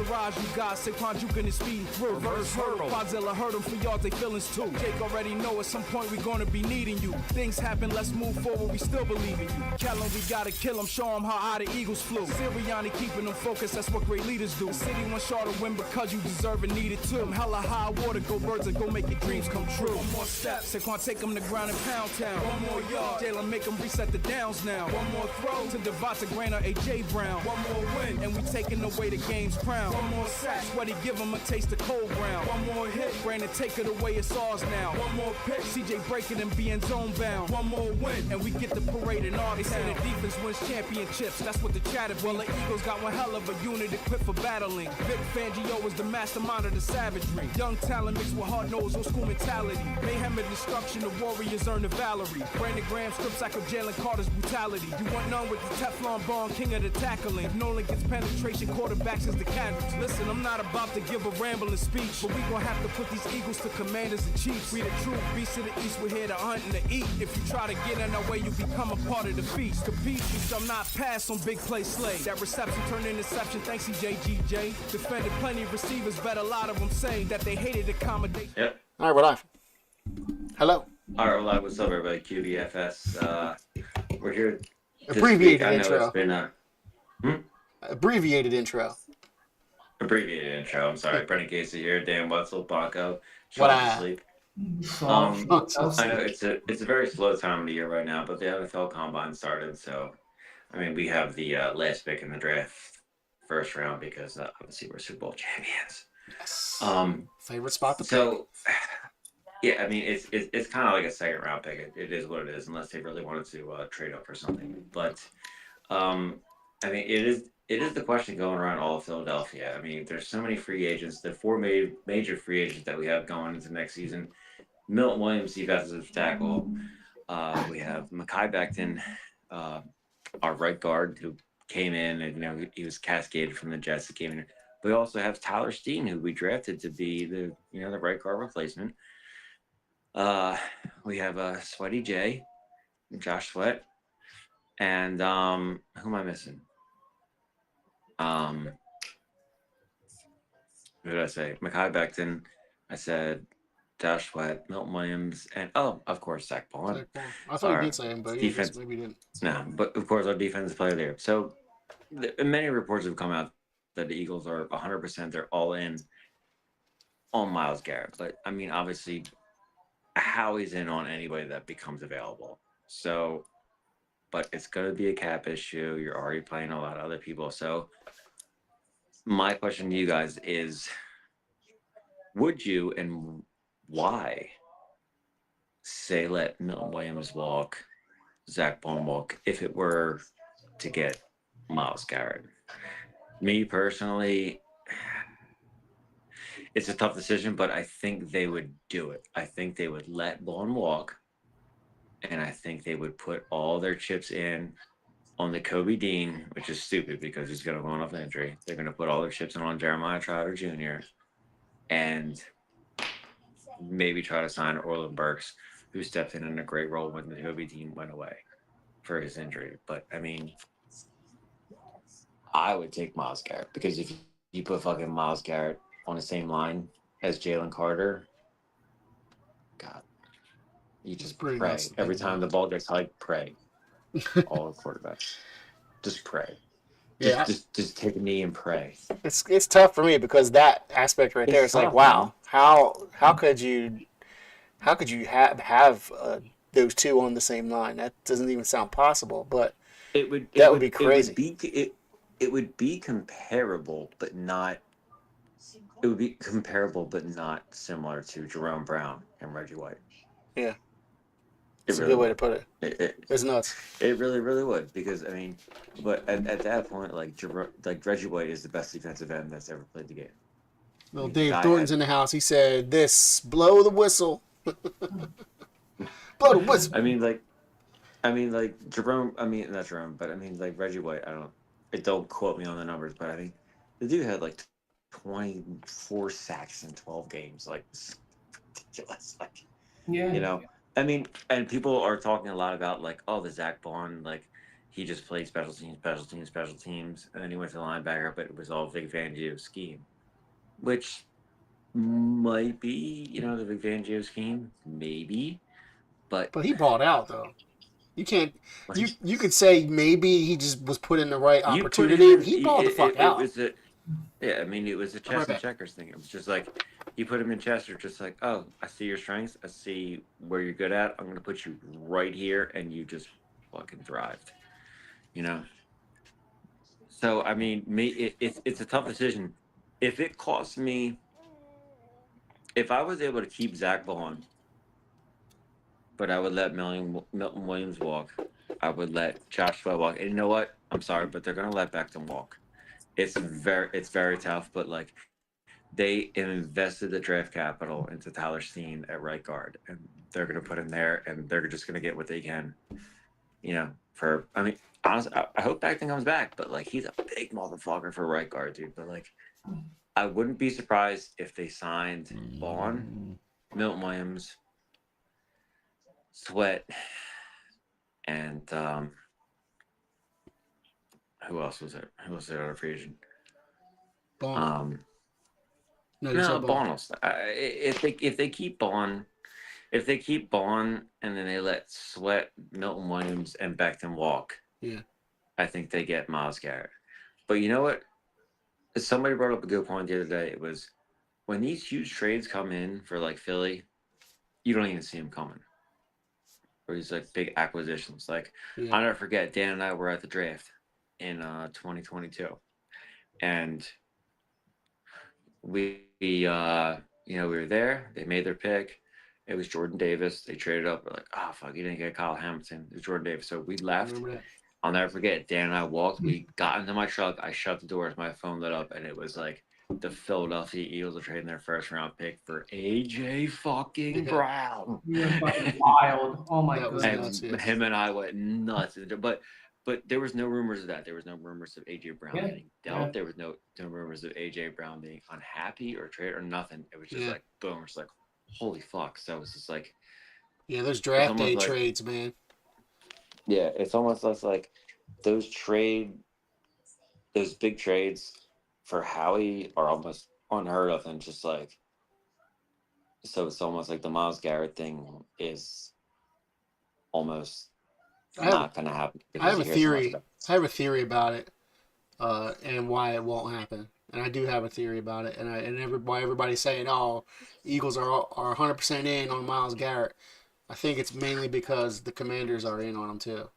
barrage you got, Saquon juking and speeding through. Reverse hurdle, Quadzilla hurt him for yards, they feelings too. Jake already know at some point we gonna be needing you. Things happen, let's move forward, we still believe in you. Kellen, we gotta kill him, show him how high the Eagles flew. Sirianni keeping them focused, that's what great leaders do. City one shot to win because you deserve and need it too. Hella high water, go birds and go make your dreams come true. One more step, Saquon take him to ground and pound town. One more yard, Jalen make him reset the downs now. One more throw to Devonta Graham or A.J. Brown. One more win, and we taking away the game's crown. One more sack, Sweaty give him a taste of cold ground. One more hit, Brandon take it away, it's ours now. One more pitch, CJ break it and be in zone bound. One more win, and we get the parade in our town. They say the defense wins championships, that's what the chatter be. Well, the Eagles got one hell of a unit equipped for battling. Vic Fangio is the mastermind of the savagery. Young talent mixed with hard-nosed old school mentality. Mayhem and destruction, the Warriors earn the Valerie. Brandon Graham strips like of Jalen Carter's brutality. You want none with the Teflon Bond, king of the tackling. If Nolan gets penetration, quarterbacks is the casualties. Listen, I'm not about to give a rambling speech, but we gon' have to put these Eagles to Commanders and Chiefs. We the true beasts of the East, we're here to hunt and to eat. If you try to get in our way, you become a part of the feast. Compete, you shall not pass on big play slay. That reception turned interception, thanks CJGJ. Defended plenty of receivers, bet a lot of them say that they hated accommodation. Yep. All right, we're live. Hello. All right, well, what's up, everybody? QBFS. We're here. Abbreviated I know intro. it's been a Abbreviated intro. abbreviated intro. I'm sorry. Brendan Casey here. Dan Wetzel, Bonko. What Sean to up? sleep. I know it's a very slow time of the year right now, but the NFL Combine started, so I mean we have the last pick in the draft, first round, because obviously we're Super Bowl champions. Yes. Um, Favorite spot to pick. So yeah, I mean it's kind of like a second round pick. It is what it is, unless they really wanted to trade up for something. But I mean it is the question going around all of Philadelphia. I mean, there's so many free agents. The four major free agents that we have going into next season: Milton Williams, defensive tackle. We have Mekhi Becton, our right guard, who came in, and he was cascaded from the Jets that came in. We also have Tyler Steen, who we drafted to be the right guard replacement. We have Sweaty J, Josh Sweat, and who am I missing? Who did I say? Mekhi Becton. I said Josh Sweat, Milton Williams, and of course Zach Bond. I thought you did say him, but defense, maybe you didn't. No, but of course our defensive player there. So many reports have come out that the Eagles are 100%. They're all in on Myles Garrett, but I mean, obviously, Howie's in on anybody that becomes available. So, but it's going to be a cap issue. You're already playing a lot of other people. So, my question to you guys is, would you and why say let Milton Williams walk, Zach Bond walk, if it were to get Myles Garrett? Me personally, it's a tough decision, but I think they would do it. I think they would let Bond walk, and I think they would put all their chips in on the Kobe Dean, which is stupid because he's going to go off an injury. They're going to put all their chips in on Jeremiah Trotter Jr. and maybe try to sign Orlin Burks, who stepped in a great role when the Kobe Dean went away for his injury. But, I mean, I would take Myles Garrett, because if you put fucking Myles Garrett on the same line as Jalen Carter, God, you just pray. Every time the ball gets hiked, pray. All the quarterbacks. Just pray. Just take a knee and pray. It's tough for me because that aspect right there, it's like, wow, how could you have those two on the same line? That doesn't even sound possible, but that would be crazy. It would be comparable, but not. It would be comparable, but not similar to Jerome Brown and Reggie White. Yeah. It's a good way to put it. It's nuts. It really, really would, because I mean, but at that point, like Reggie White is the best defensive end that's ever played the game. Well, Dave Thornton's in the house. He said, blow the whistle. Blow the whistle. I mean, Jerome. I mean, not Jerome, but I mean, like Reggie White. Don't quote me on the numbers, but I mean, the dude had like 24 sacks in 12 games. Like, it's ridiculous. Like, yeah. I mean, and people are talking a lot about like, oh, the Zach Bond, like, he just played special teams, and then he went to linebacker, but it was all Vic Fangio's scheme, which might be, the Vic Fangio scheme, maybe, but he balled out though. You can't. like, You could say maybe he just was put in the right you put him opportunity, and in. he balled the fuck It out. was a Yeah, I mean, it was a I'm right chess and back. checkers thing. It was just like you put him in chess. You're just like, oh, I see your strengths. I see where you're good at. I'm going to put you right here, and you just fucking thrived. You know. So I mean, it's a tough decision. If it cost me, if I was able to keep Zach Vaughn, but I would let Milton Williams walk. I would let Josh Sweat walk. And you know what? I'm sorry, but they're going to let Beckham walk. It's very tough, but like they invested the draft capital into Tyler Steen at right guard, and they're going to put him there, and they're just going to get what they can. I mean, honestly, I hope Beckham comes back, but like he's a big motherfucker for right guard, dude. But like, I wouldn't be surprised if they signed Vaughn, Milton Williams, Sweat, and who else was there? Who was there on a free agent? Bond. No, Bond. If they keep Bond, and then they let Sweat, Milton Williams, and Beckham walk, I think they get Myles Garrett. But you know what? Somebody brought up a good point the other day. It was when these huge trades come in for like Philly, you don't even see them coming. Or these like big acquisitions. Like I'll never forget, Dan and I were at the draft in 2022, and we were there. They made their pick. It was Jordan Davis. They traded up. We're like, oh fuck, you didn't get Kyle Hamilton. It was Jordan Davis. So we left. I'll never forget. Dan and I walked. We got into my truck. I shut the doors. My phone lit up, and it was like the Philadelphia Eagles are trading their first round pick for AJ fucking Brown. You're fucking wild. Oh my That was goodness. nuts, Him and I went nuts. But there was no rumors of that. There was no rumors of AJ Brown being dealt. Yeah. There was no rumors of AJ Brown being unhappy or traded or nothing. It was just like boom. It's like holy fuck. So it's just like there's draft day trades, man. Yeah, it's almost less like those big trades for Howie are almost unheard of, and just like so it's almost like the Myles Garrett thing is almost not going to happen. I have a theory. I have a theory about it, and why it won't happen. And I do have a theory about it. Why everybody's saying, "Oh, Eagles are 100% in on Myles Garrett." I think it's mainly because the Commanders are in on him too,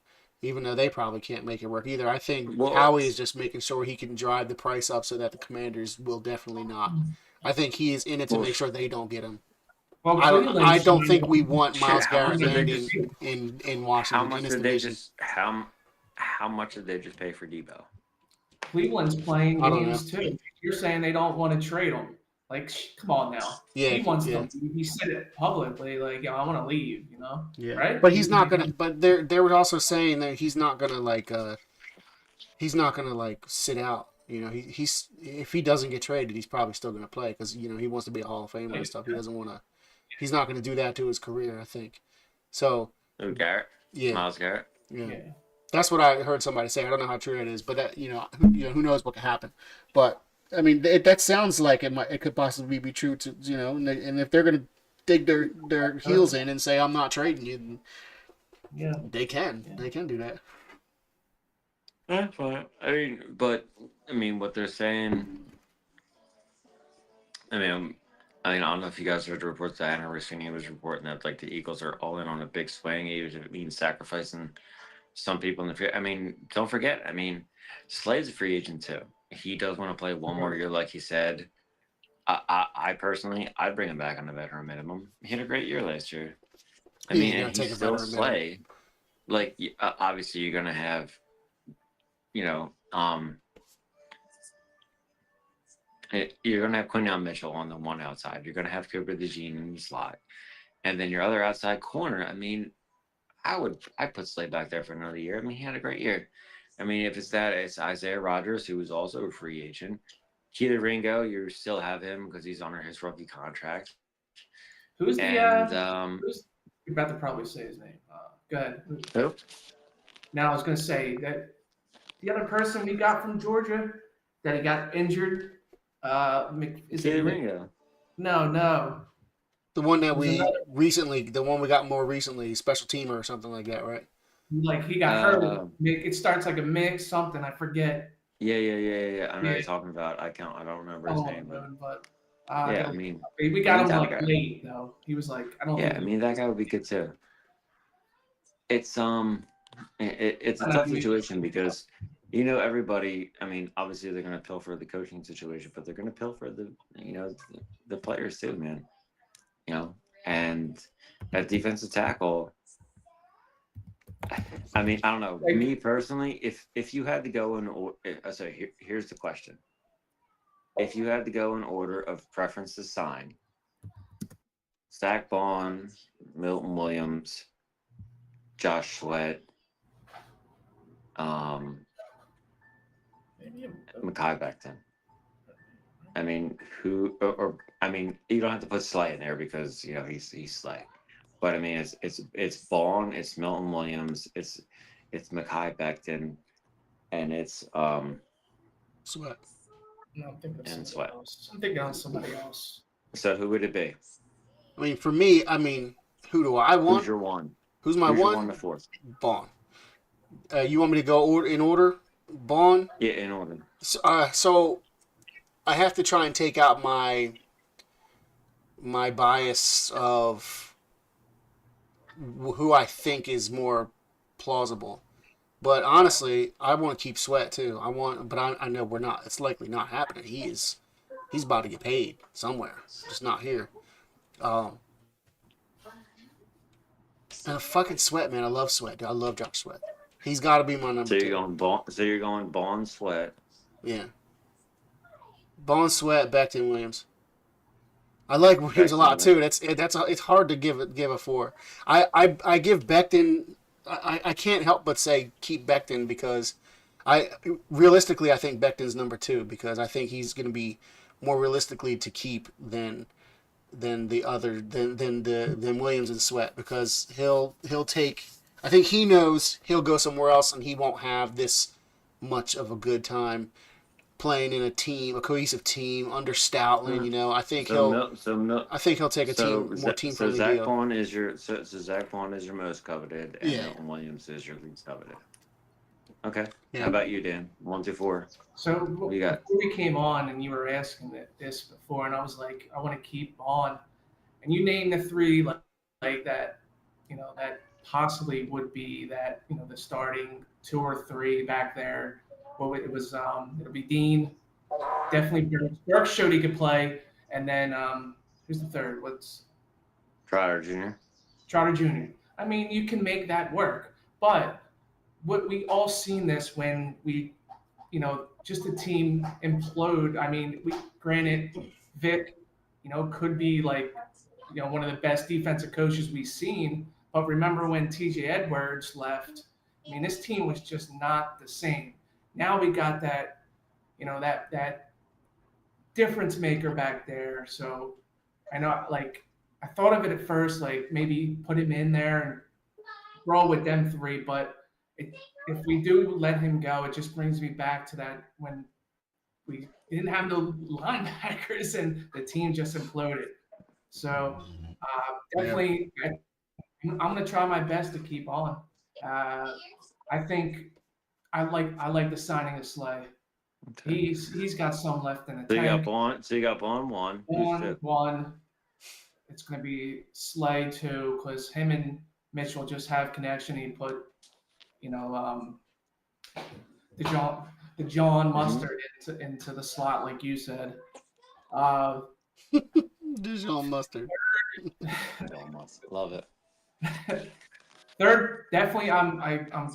even though they probably can't make it work either. I think Howie is just making sure he can drive the price up so that the Commanders will definitely not. I think he is in it to make sure they don't get him. Well, I don't think we want Myles Garrett landing in Washington. How much did they just pay for Debo? Cleveland's playing games too. You're saying they don't want to trade him. Like, come on now. Yeah, he wants to. He said it publicly. Like, I want to leave. Yeah. Right. But he's not gonna. But they were also saying that he's not gonna he's not gonna sit out. He's if he doesn't get traded, he's probably still gonna play because he wants to be a Hall of Famer and stuff. He doesn't want to. He's not gonna do that to his career, I think. So. Garrett. Yeah. Myles Garrett. Yeah. That's what I heard somebody say. I don't know how true it is, but that who knows what could happen. But I mean, that sounds like it could possibly be true to and if they're gonna dig their heels in and say I'm not trading you, they can do that. Yeah, fine. I mean, what they're saying. I don't know if you guys heard the reports that Anna Rossini was reporting that like the Eagles are all in on a big swing, even if it means sacrificing some people in the free. I mean, don't forget. I mean, Slade's a free agent too. He does want to play one more year, like he said. I personally, I'd bring him back on the veteran minimum. He had a great year last year. I mean, and he's still Slay. Like, obviously, you're gonna have, you're gonna have Quinyon Mitchell on the one outside. You're gonna have Cooper DeJean in the slot, and then your other outside corner. I mean, I'd put Slade back there for another year. I mean, he had a great year. I mean, if it's Isaiah Rodgers, who is also a free agent. Keely Ringo, you still have him because he's under his rookie contract. Who's the? You're about to probably say his name. Go ahead. Who? Now I was going to say that the other person we got from Georgia that he got injured, is it Ringo. No. The one that There's we another, recently, the one we got more recently, special teamer or something like that, right? like he got hurt. It starts like a mix something. I forget. Yeah. I know what Yeah. you're talking about. I don't remember his name, but yeah, I mean, we got him that like guy. late though. He was like, I don't Yeah, think. I mean that guy would be good too. It's it's a tough situation because everybody. I mean, obviously they're gonna pilfer the coaching situation, but they're gonna pilfer the players too, man. And at defensive tackle, I mean, I don't know. Like, Me personally, if you had to go in, here's the question: if you had to go in order of preference to sign, Zach Bond, Milton Williams, Josh Sweat, Mekhi Becton. I mean, I mean, you don't have to put Slay in there because he's Slay, but I mean, it's Bond, it's Milton Williams, it's Mekhi Becton, and it's Sweat. no, I'm thinking of and somebody Sweat. else. I'm thinking of somebody else. So who would it be? I mean, for me, who do I want? Who's your one? Who's my Who's your one? 1 to 4? Bond. You want me to go in order? Bond. Yeah, in order. So I have to try and take out my bias of who I think is more plausible. But honestly, I want to keep Sweat too. But I know we're not. It's likely not happening. He's about to get paid somewhere, just not here. And fucking Sweat, man. I love Sweat. Dude. I love Josh Sweat. He's got to be my number 2. You're going Bond, Sweat. Yeah. Bond, Sweat, Becton, Williams. I like Williams a lot too. It's hard to give a 4. I give Becton. I can't help but say keep Becton because realistically I think Becton's number 2 because I think he's going to be more realistically to keep than Williams and Sweat because he'll take. I think he knows he'll go somewhere else and he won't have this much of a good time playing in a cohesive team under Stoutland. I think he'll take a more team friendly deal. Zach Bond is Zach Bond is your most coveted, and Milton Williams is your least coveted. Okay. Yeah. How about you, Dan? 1 to 4. So what you got? Before we came on, and you were asking this before, and I was like, I want to keep on, and you named the 3 like that, that possibly would be that the starting 2 or 3 back there. Well, it was it'll be Dean, definitely Burks showed he could play, and then who's the third? What's Trotter Jr. Trotter Jr. I mean, you can make that work, but what we all seen this when we, just the team implode. I mean, granted, Vic, could be like, one of the best defensive coaches we've seen. But remember when TJ Edwards left? I mean, this team was just not the same. Now we got that, that difference maker back there. So I know, I thought of it at first, maybe put him in there and roll with them 3. But if we do let him go, it just brings me back to that when we didn't have no linebackers and the team just imploded. So definitely, I'm going to try my best to keep on. I think I like the signing of Slay. Okay. He's got some left in the tank. So you got Bond 1. One. It's going to be Slay 2 because him and Mitchell just have connection. He put, the John Mustard into the slot like you said. Dijon mustard. Love it. Third, definitely, I'm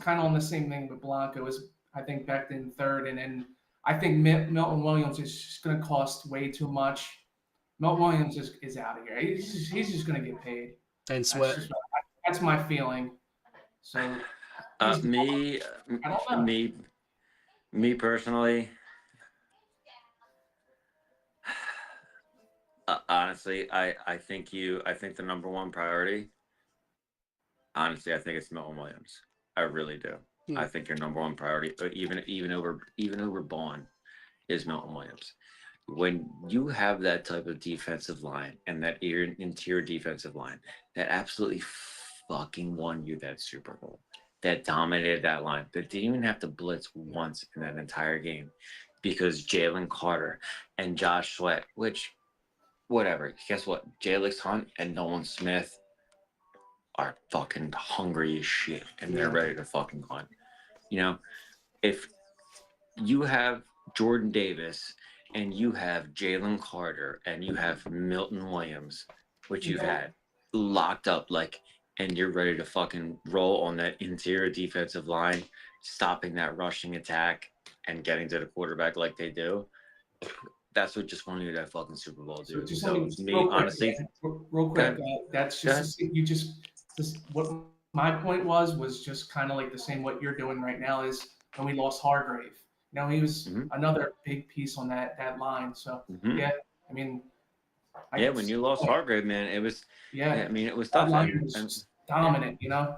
kind of on the same thing with Blanco. I think Becton 3rd, and then I think Milton Williams is just going to cost way too much. Milton Williams is out of here. He's just going to get paid. And Sweat. That's my feeling. So me personally. Honestly, I think the number 1 priority. Honestly, I think it's Milton Williams. I really do. Hmm. I think your number one priority, even over Bond, is Milton Williams. When you have that type of defensive line and that interior defensive line that absolutely fucking won you that Super Bowl, that dominated that line, that didn't even have to blitz once in that entire game because Jalen Carter and Josh Sweat, which, whatever, guess what? Jalen Hunt and Nolan Smith are fucking hungry as shit and they're Yeah. ready to fucking hunt. You know, if you have Jordan Davis and you have Jalen Carter and you have Milton Williams, which you've had locked up, like, and you're ready to fucking roll on that interior defensive line, stopping that rushing attack and getting to the quarterback like they do. That's what just won you that fucking Super Bowl, So dude. just let So me me, real quick, honestly, real go quick. ahead. That's Go just ahead. you just this, what my point was just kind of like the same. What you're doing right now is when we lost Hargrave. You know, he was Mm-hmm. another big piece on that line. So Mm-hmm. yeah, I mean, I Yeah, can when see you lost that. Hargrave, man, it was. Yeah, Yeah, I mean, it was that tough, line was and just yeah. dominant. You know,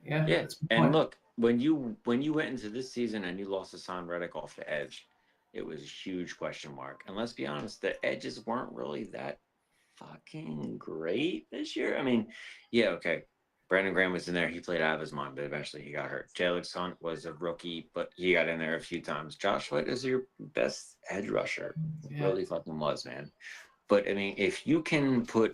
yeah, Yeah, that's a good and point. look, when you went into this season and you lost Hassan Reddick off the edge, it was a huge question mark. And let's be honest, the edges weren't really that fucking great this year. I mean, yeah, okay. Brandon Graham was in there. He played out of his mind, but eventually he got hurt. Jalen Hunt was a rookie, but he got in there a few times. Josh White is your best edge rusher. Yeah, Really fucking was, man. But I mean, if you can Paul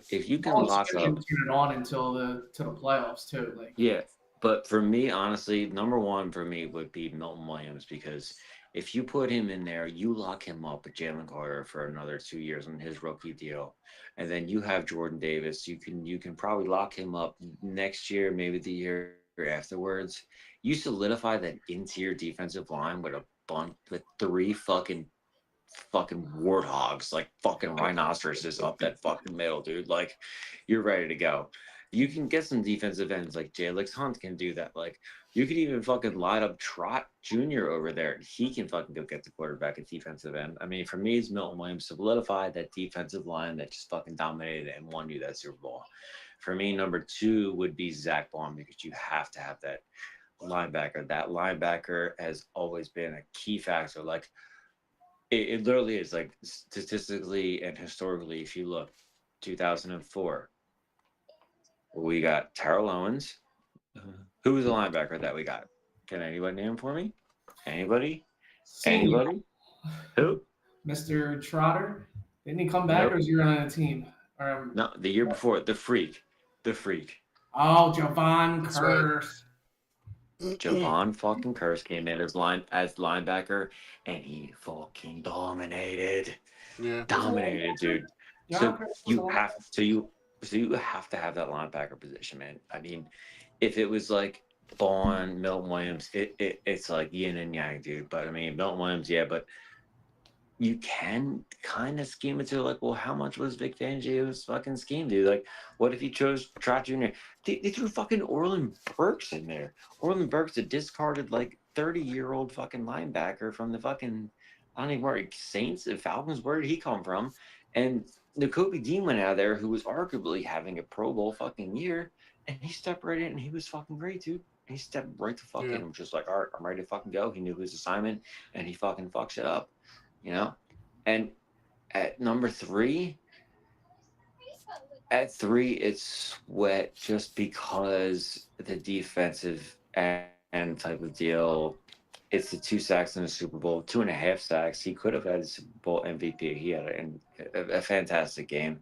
lock Smith didn't up. turn it on until the playoffs too. Like, Yeah, but for me, honestly, number one for me would be Milton Williams because if you put him in there, you lock him up with Jalen Carter for another 2 years on his rookie deal, and then you have Jordan Davis. You can probably lock him up next year, maybe the year afterwards. You solidify that interior defensive line with a bunch with three fucking warthogs, like fucking rhinoceroses up that fucking middle, dude. Like, you're ready to go. You can get some defensive ends like Jalen Hunt can do that. Like, you could even fucking line up Trot Jr. over there. He can fucking go get the quarterback at defensive end. I mean, for me, it's Milton Williams solidified that defensive line that just fucking dominated and won you that Super Bowl. For me, number two would be Zach Baum because you have to have that linebacker. That linebacker has always been a key factor. Like, it literally is like statistically and historically, if you look, 2004, we got Terrell Owens. Who was the linebacker that we got? Can anybody name for me? Anybody? senior Anybody? Who? Mr. Trotter, didn't he come back or Nope. was he on a team? No, the year before, the freak. The freak. Oh, Javon That's right. Curse. Javon fucking Curse came in as linebacker and he fucking dominated. Yeah. Dominated, dude. Javon So Curse was you on. have so you have to have that linebacker position, man. I mean, if it was like Bond, Milton Williams, it's like yin and yang, dude. But I mean, Milton Williams, yeah, but you can kind of scheme it to like, well, how much was Vic Fangio's fucking scheme, dude? Like, what if he chose Trot Jr.? They threw fucking Orlin Burks in there. Orlin Burks, a discarded like 30-year-old fucking linebacker from the fucking I don't even worry Saints and Falcons. Where did he come from? And N'Kobe Dean went out of there, who was arguably having a Pro Bowl fucking year, and he stepped right in and he was fucking great, dude. He stepped right to fucking Yeah. I'm just like, all right, I'm ready to fucking go. He knew his assignment and he fucking fucks it up, you know? And at number three, it's Sweat just because the defensive and type of deal. It's the 2 sacks in the Super Bowl, 2.5 sacks. He could have had a Super Bowl MVP. He had a fantastic game.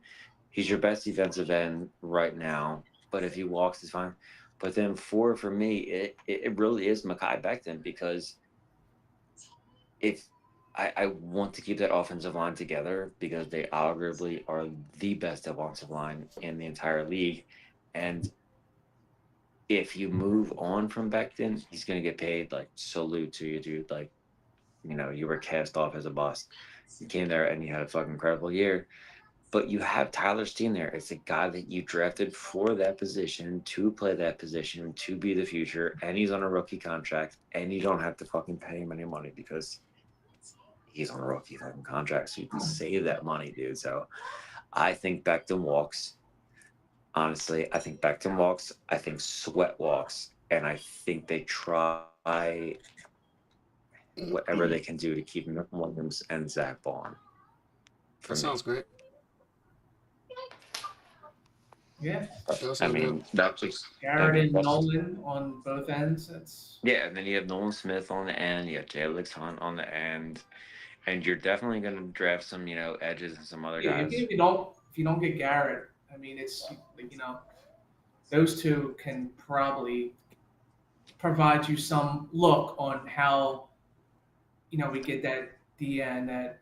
He's your best defensive end right now, but if he walks, it's fine. But then four for me, it really is Mekhi Becton because if I want to keep that offensive line together because they arguably are the best offensive line in the entire league. And if you move on from Becton, he's going to get paid. Like, salute to you, dude. Like, you were cast off as a bust. You came there and you had a fucking incredible year. But you have Tyler Steen there. It's a guy that you drafted for that position, to play that position, to be the future. And he's on a rookie contract. And you don't have to fucking pay him any money because he's on a rookie fucking contract, so you can save that money, dude. So I think Becton walks. Honestly, I think Becton walks. I think Sweat walks, and I think they try try whatever they can do to keep Nick Williams and Zach Bond. That sounds great. Yeah. I mean, that's just Garrett and Nolan on both ends. That's and then you have Nolan Smith on the end, you have Jalen Hunt on the end, and you're definitely going to draft some, edges and some other guys. if you don't get Garrett, I mean, it's those two can probably provide you some look on how we get that DN that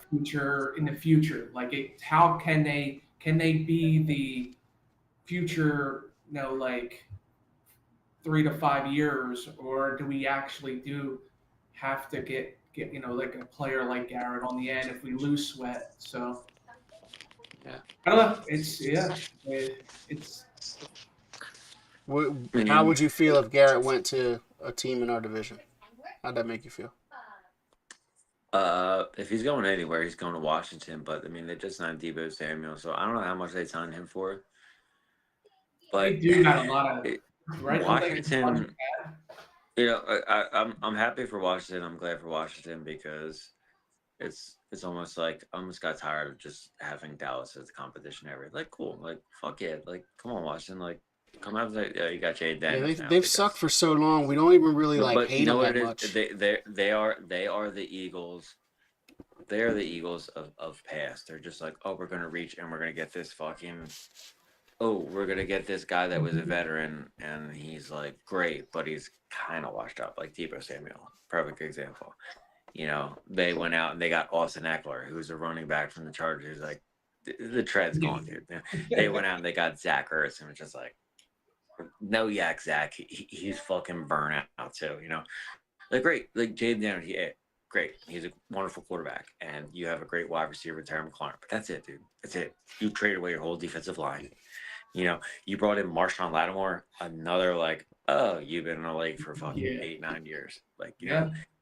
future in the future. Like how can they be the future? 3 to 5 years, or do we actually have to get like a player like Garrett on the end if we lose Sweat? So I don't know. It's. How would you feel if Garrett went to a team in our division? How'd that make you feel? If he's going anywhere, he's going to Washington. But I mean, they just signed Deebo Samuel, so I don't know how much they signed him for. But they do got a lot of Washington. I'm happy for Washington. I'm glad for Washington because it's almost like I almost got tired of just having Dallas as the competition every. Like, cool, like fuck yeah, like come on, Washington, like come out. You got Jay Daniels. They've sucked for so long. We don't even really hate them that much. They are the Eagles. They are the Eagles of past. They're just like, oh, we're gonna reach and we're gonna get this fucking. Oh, we're going to get this guy that was a veteran, and he's, like, great, but he's kind of washed up, like Deebo Samuel. Perfect example. They went out and they got Austin Eckler, who's a running back from the Chargers. Like, the tread's gone, dude. They went out and they got Zach Ertz, and it's just like, no yak, Zach. He's fucking burnt out, too, Like, great. Like, Jaden Daniels, great. He's a wonderful quarterback, and you have a great wide receiver, Terry McLaurin. But that's it, dude. That's it. You traded away your whole defensive line. You brought in Marshawn Lattimore, another you've been in the league for fucking 8-9 years.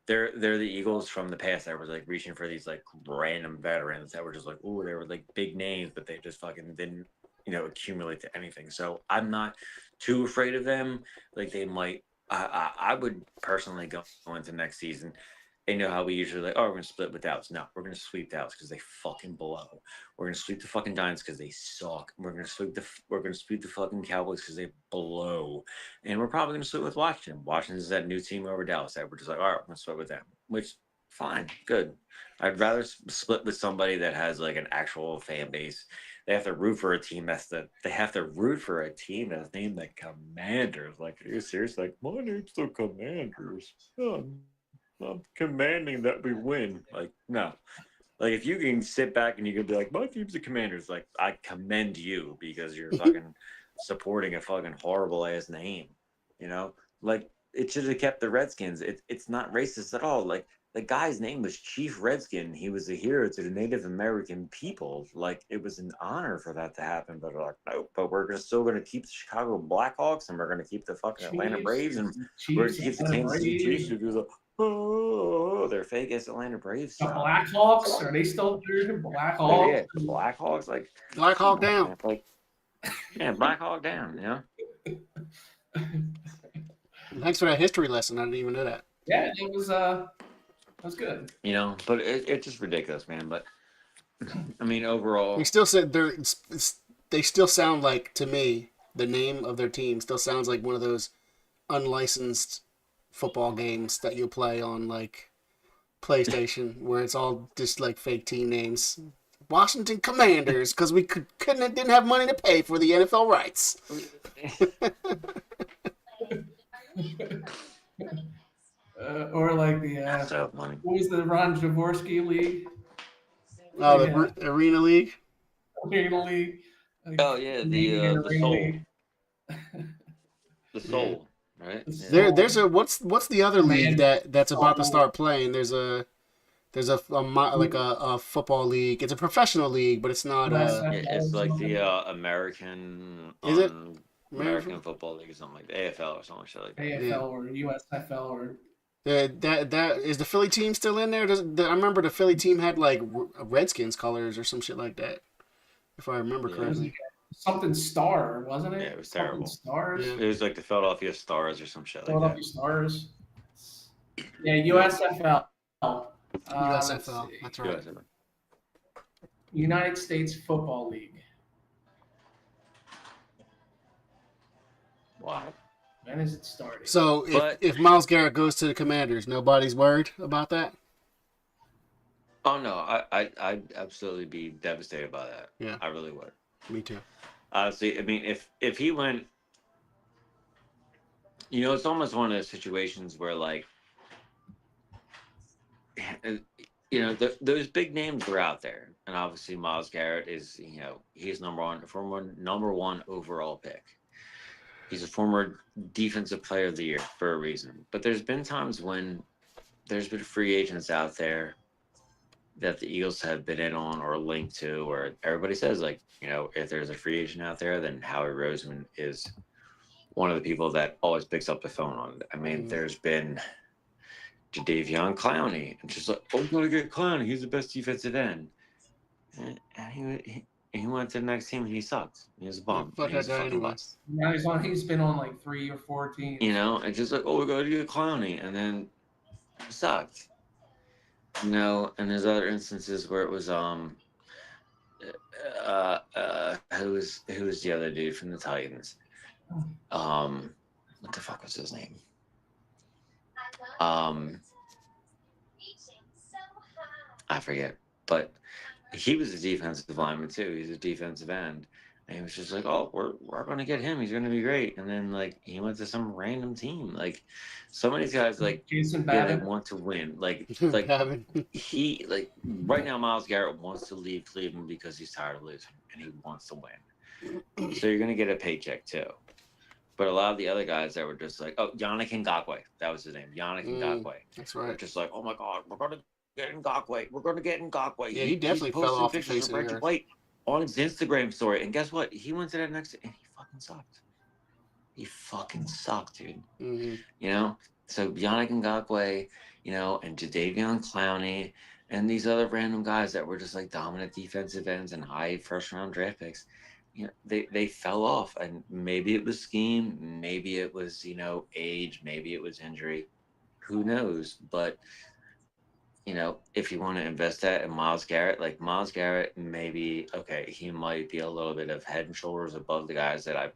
They're the Eagles from the past that was like reaching for these like random veterans that were just like, oh, they were like big names, but they just fucking didn't, accumulate to anything. So I'm not too afraid of them. Like they might, I would personally go into next season. They know how we usually we're going to split with Dallas. No, we're going to sweep Dallas because they fucking blow. We're going to sweep the fucking Giants because they suck. We're going to sweep the fucking Cowboys because they blow. And we're probably going to split with Washington. Washington's that new team over Dallas that we're just like, all right, we're going to split with them. Which, fine, good. I'd rather split with somebody that has like an actual fan base. They have to root for a team that's named the Commanders. Like, are you serious? Like, my name's the Commanders. I'm commanding that we win. Like, no. Like, if you can sit back and you can be like, my team's the Commanders, like, I commend you because you're fucking supporting a fucking horrible-ass name, Like, it should have kept the Redskins. It's not racist at all. Like, the guy's name was Chief Redskin. He was a hero to the Native American people. Like, it was an honor for that to happen. But they're like, no, but we're still going to keep the Chicago Blackhawks and we're going to keep the fucking Atlanta Braves and we're going to keep the Kansas City Chiefs who do the they're fake as Atlanta Braves. The Blackhawks? Are they still doing Blackhawks? Yeah, the Blackhawks, like Black Hawk down. Black Hawk down, Thanks for that history lesson. I didn't even know that. Yeah, it was good. But it's just ridiculous, man. But I mean, overall, they still said they still sound like, to me, the name of their team still sounds like one of those unlicensed football games that you play on like PlayStation where it's all just like fake team names. Washington Commanders because we didn't have money to pay for the NFL rights. Or like the what was the Ron Jaworski League? Oh, the Arena League. Arena League. Oh yeah, the Soul. The Soul. Right. There's a what's the other league that's about to start playing? There's a football league. It's a professional league, but it's not. It's like the American. Is it American Football League or something like the AFL or something like that? AFL or USFL or. That is the Philly team still in there? I remember the Philly team had like Redskins colors or some shit like that, if I remember correctly. something Star, wasn't it? Yeah, it was Something terrible. Stars. Yeah. It was like the Philadelphia Stars or some shit like Philadelphia that. Stars. Yeah, USFL. Let's USFL. see. That's right. United States Football League. Wow. When is it starting? So if Myles Garrett goes to the Commanders, nobody's worried about that? Oh no, I'd absolutely be devastated by that. Yeah. I really would. Me too. Honestly, I mean, if he went, it's almost one of those situations where like, those big names were out there, and obviously Myles Garrett is, he's number one overall pick. He's a former defensive player of the year for a reason. But there's been times when there's been free agents out there that the Eagles have been in on or linked to, or everybody says, like, if there's a free agent out there, then Howie Roseman is one of the people that always picks up the phone on it. I mean, there's been Jadeveon Clowney, and just like, oh, gotta get Clowney. He's the best defensive end. And he went to the next team and he sucked. He was a bum. Fuck He was a that guy fucking anyway. bust. Now he's been on like 3 or 4 teams. And just like, oh, we gotta get Clowney, and then he sucked. And there's other instances where it was who was the other dude from the Titans? What the fuck was his name? I forget, but he was a defensive lineman too. He's a defensive end. And he was just like, oh, we're going to get him. He's going to be great. And then, like, he went to some random team. Like, some of these guys, like, Jason they Babbitt. want to win. Like Babbitt. right now, Myles Garrett wants to leave Cleveland because he's tired of losing and he wants to win. So you're going to get a paycheck too. But a lot of the other guys that were just like, oh, Yannick Ngakoue. That was his name. Yannick Ngakoue. That's right. Just like, oh my God, we're going to get Ngakoue. We're going to get Ngakoue. Yeah, he definitely fell off the face of the earth. White on his Instagram story. And guess what? He went to that next and he fucking sucked. He fucking sucked, dude. Mm-hmm. So Yannick Ngakoue, and Jadeveon Clowney and these other random guys that were just like dominant defensive ends and high first round draft picks, they fell off. And maybe it was scheme, maybe it was, age, maybe it was injury. Who knows? But if you want to invest that in Myles Garrett, like Myles Garrett, maybe, okay, he might be a little bit of head and shoulders above the guys that I,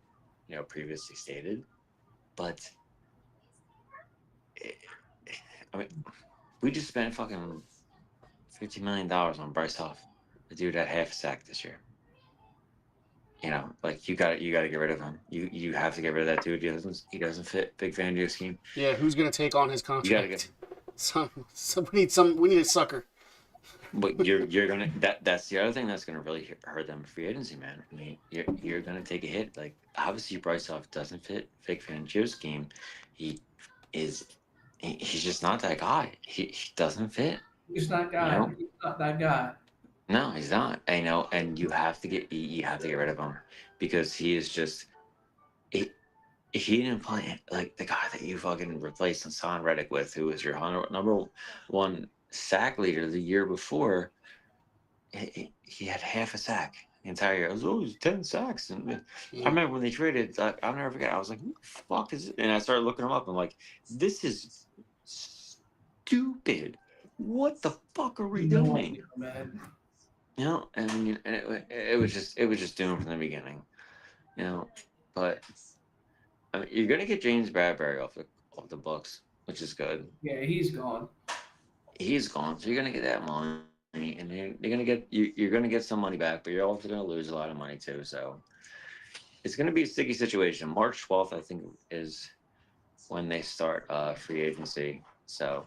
previously stated. But, I mean, we just spent fucking $50 million on Bryce Huff. The dude had half a sack this year. Like you got to get rid of him. You have to get rid of that dude. He doesn't fit Big Fangio's scheme. Yeah, who's gonna take on his contract? You got to get. We need a sucker. But you're gonna that's the other thing that's gonna really hurt them in free agency, man. I mean, you're gonna take a hit. Like obviously Bryce Huff doesn't fit Vic Fangio's scheme. He's just not that guy. He doesn't fit. He's not guy. He's not that guy. No, he's not. And you have to get rid of him because he is just he didn't play like the guy that you fucking replaced Hassan Reddick with, who was your number one sack leader the year before. He had half a sack the entire year. It was 10 sacks. And I remember when they traded, I'll never forget. I was like, who the fuck is it? And I started looking him up. I'm like, this is stupid. What the fuck are we doing? Man. And it was just doomed from the beginning. But I mean, you're gonna get James Bradbury off the books, which is good. Yeah, he's gone. He's gone, so you're gonna get that money, and you're gonna get some money back, but you're also gonna lose a lot of money too. So it's gonna be a sticky situation. March 12th, I think, is when they start free agency. So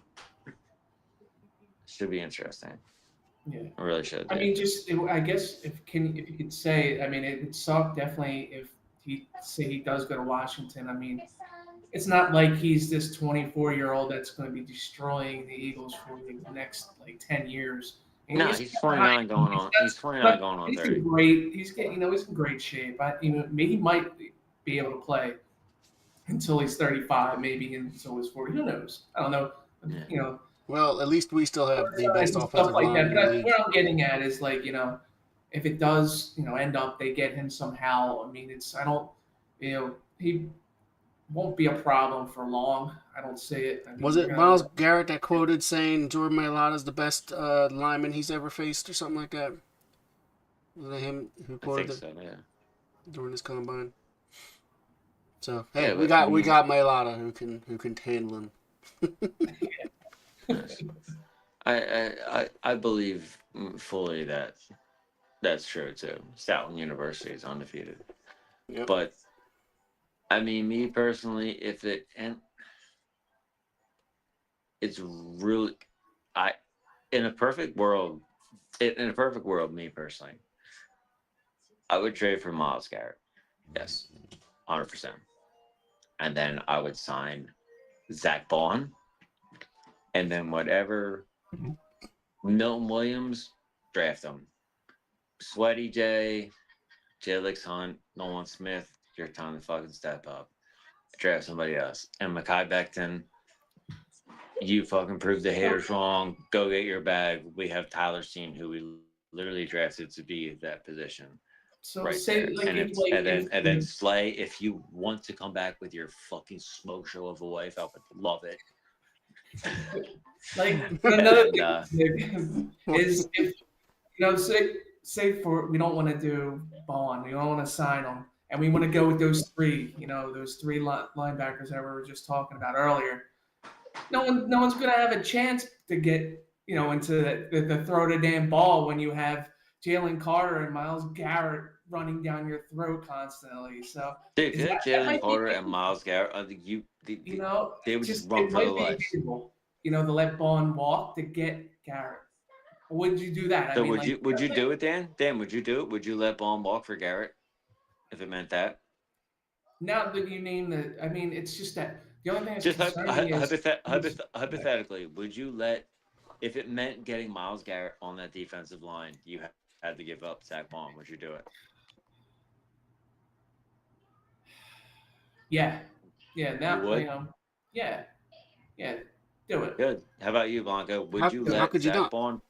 should be interesting. Yeah, it really should. I mean, I guess if you could say, I mean, it would suck definitely if he does go to Washington. I mean, it's not like he's this 24-year-old that's going to be destroying the Eagles for the next 10 years. And no, he's 29 going on. He's 29 going on 30. He's in great shape. Maybe he might be able to play until he's 35, maybe until he's 40. Who knows? I don't know. Well, at least we still have the best offensive stuff like line. that. But what I'm getting at is if it does, end up they get him somehow. I mean, I don't, he won't be a problem for long. I don't see it. I mean, Was you're it gonna Miles Garrett that quoted saying Jordan Mailata's the best lineman he's ever faced or something like that? Was it him who I think quoted so. Yeah. it during this combine? So hey, Yeah, we but I got we mean, got Mailata who can handle him. yes. I believe fully that that's true too. Stoutland University is undefeated, Yep. but I mean, me personally, if it and it's really, I in a perfect world, in a perfect world, me personally, I would trade for Miles Garrett. Yes, 100%. And then I would sign Zach Bond, and then whatever Milton Williams, draft him. Sweaty J, Jalix Hunt, Nolan Smith, your time to fucking step up. Draft somebody else. And Mekhi Becton, you fucking prove the haters wrong. Go get your bag. We have Tyler Steen, who we literally drafted to be that position so right say there. like And if it's like and then Slay, if you want to come back with your fucking smoke show of a wife, I would love it. like another And thing is if say for we don't want to do Bond, we don't want to sign him, and we want to go with those three, those three linebackers that we were just talking about earlier. No one's gonna have a chance to get into the throw the damn ball when you have Jalen Carter and Miles Garrett running down your throat constantly. So dude, if is you had that Jalen might be Carter and feasible. Miles Garrett, they would just run It for their might be lives. feasible, to let Bond walk to get Garrett. Would you do that? I So mean, like, would you do it, Dan? Dan, would you do it? Would you let Bond walk for Garrett if it meant that? now that you name I mean, it's just that the only thing that's Just concerning is hypothetically, would you let if it meant getting Miles Garrett on that defensive line, you had to give up Zach Bond? Would you do it? yeah, yeah, You now would. yeah, yeah, do it, Good. How about you, Blanco? Would you How let could you Zach not? Bond?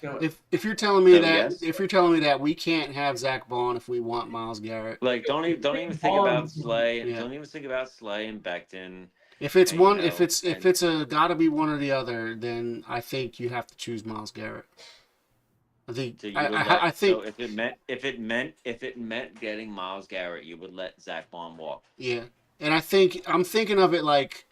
do it. If you're telling me So that yes. we can't have Zach Bond if we want Miles Garrett, Like don't even think about Bond, Slay. yeah. Don't even think about Slay and Becton. If it's And one, if and it's a gotta be one or the other, then I think you have to choose Miles Garrett. I think so you would let. I So think if it meant getting Miles Garrett, you would let Zach Bond walk. yeah, and I'm thinking of it like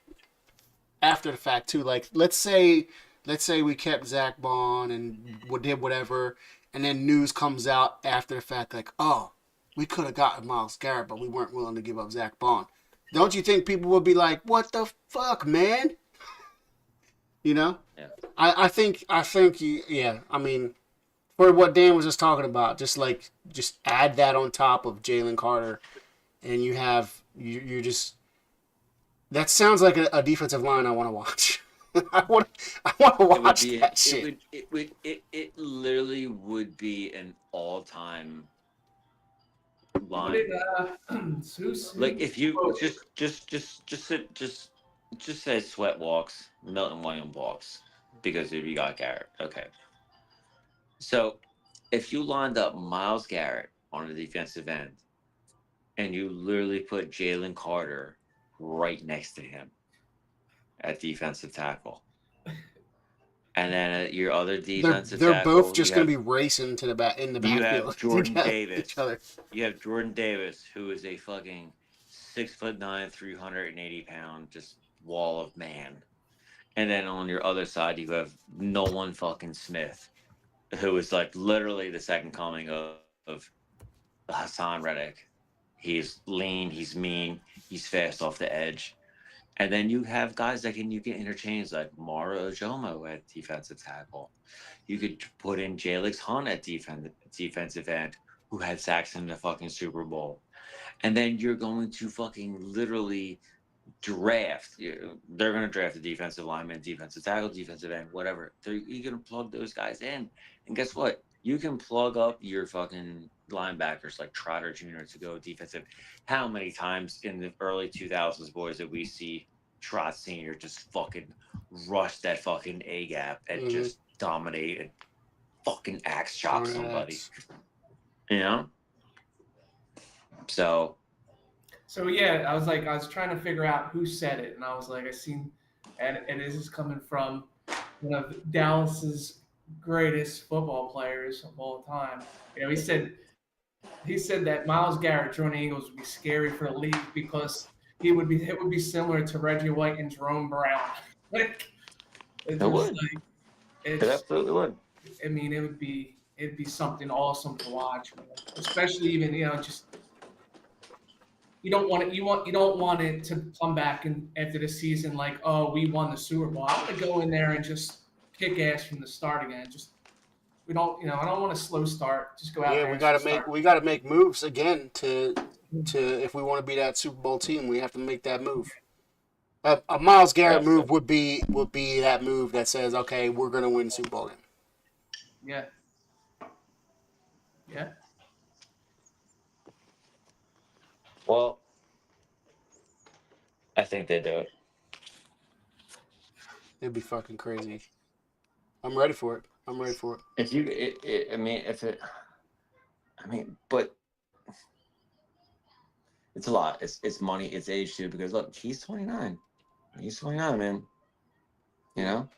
after the fact too. Like let's say we kept Zach Bond and did whatever, and then news comes out after the fact like, oh, we could have gotten Miles Garrett, but we weren't willing to give up Zach Bond. Don't you think people would be like, what the fuck, man? You know? Yeah. I think yeah. I mean, for what Dan was just talking about, just add that on top of Jalen Carter, and you're just that sounds like a defensive line I want to watch. I want to It would watch be that shit. it literally would be an all time what line. did who's Like if you quote? just say Sweat walks, Milton Williams walks because you got Garrett. Okay. So if you lined up Miles Garrett on the defensive end and you literally put Jalen Carter right next to him at defensive tackle. And then at your other defensive They're both tackle, just going to be racing to the back in the you have backfield Jordan together Davis. each other. You have Jordan Davis, who is a fucking 6'9", 380-pound just wall of man. And then on your other side, you have Nolan fucking Smith, who is like literally the second coming of Hassan Reddick. He's lean, he's mean, he's fast off the edge. And then you have guys that you can interchange like Mara Ojomo at defensive tackle. You could put in Jalix Hunt at defensive end, who had sacks in the fucking Super Bowl. And then you're going to fucking literally draft. They're going to draft a defensive lineman, defensive tackle, defensive end, whatever. You're going to plug those guys in. And guess what? You can plug up your fucking linebackers like Trotter Jr. to go defensive. How many times in the early 2000s, boys, did we see Trot Sr. just fucking rush that fucking A gap and just dominate and fucking axe chop somebody? You know, so So yeah, I was trying to figure out who said it, and I was like, I seen, and this is coming from one of Dallas's greatest football players of all time. You know, he said that Miles Garrett joining the Eagles would be scary for the league because it would be similar to Reggie White and Jerome Brown. Like it's it just would. like It it's absolutely would. I mean it'd be something awesome to watch, man. Especially even, just you don't want it to come back and after the season like, oh, we won the Super Bowl. I want to go in there and just kick ass from the start again. Just we don't I don't want a slow start. Just go out Yeah, there and just start. we gotta make moves again to if we want to be that Super Bowl team, we have to make that move. A Miles Garrett move Absolutely. would be that move that says, okay, we're gonna win Super Bowl. Game. Yeah. Yeah. Well, I think they do it. It'd be fucking crazy. I'm ready for it. I'm ready for it. If you, I mean, if it, I mean, but it's a lot. It's money. It's age too. Because look, he's 29. He's 29, man. You know.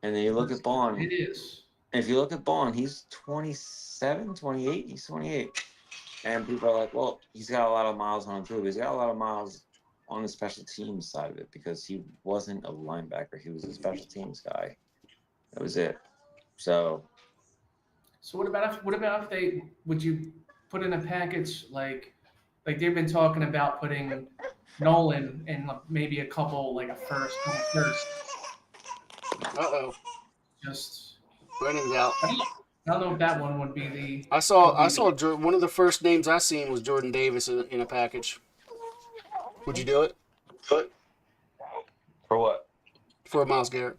And then you look at Bond. It is. If you look at Bond, he's 27, 28. He's 28. And people are like, well, he's got a lot of miles on him too. But he's got a lot of miles on the special teams side of it because he wasn't a linebacker. He was a special teams guy. That was it. So So what about if they would you put in a package like they've been talking about putting Nolan and maybe a couple like a first. Uh-oh. Just Brennan's out. I don't know if that one would be the I saw one of the first names I seen was Jordan Davis in a package. Would you do it for what? for Miles Garrett?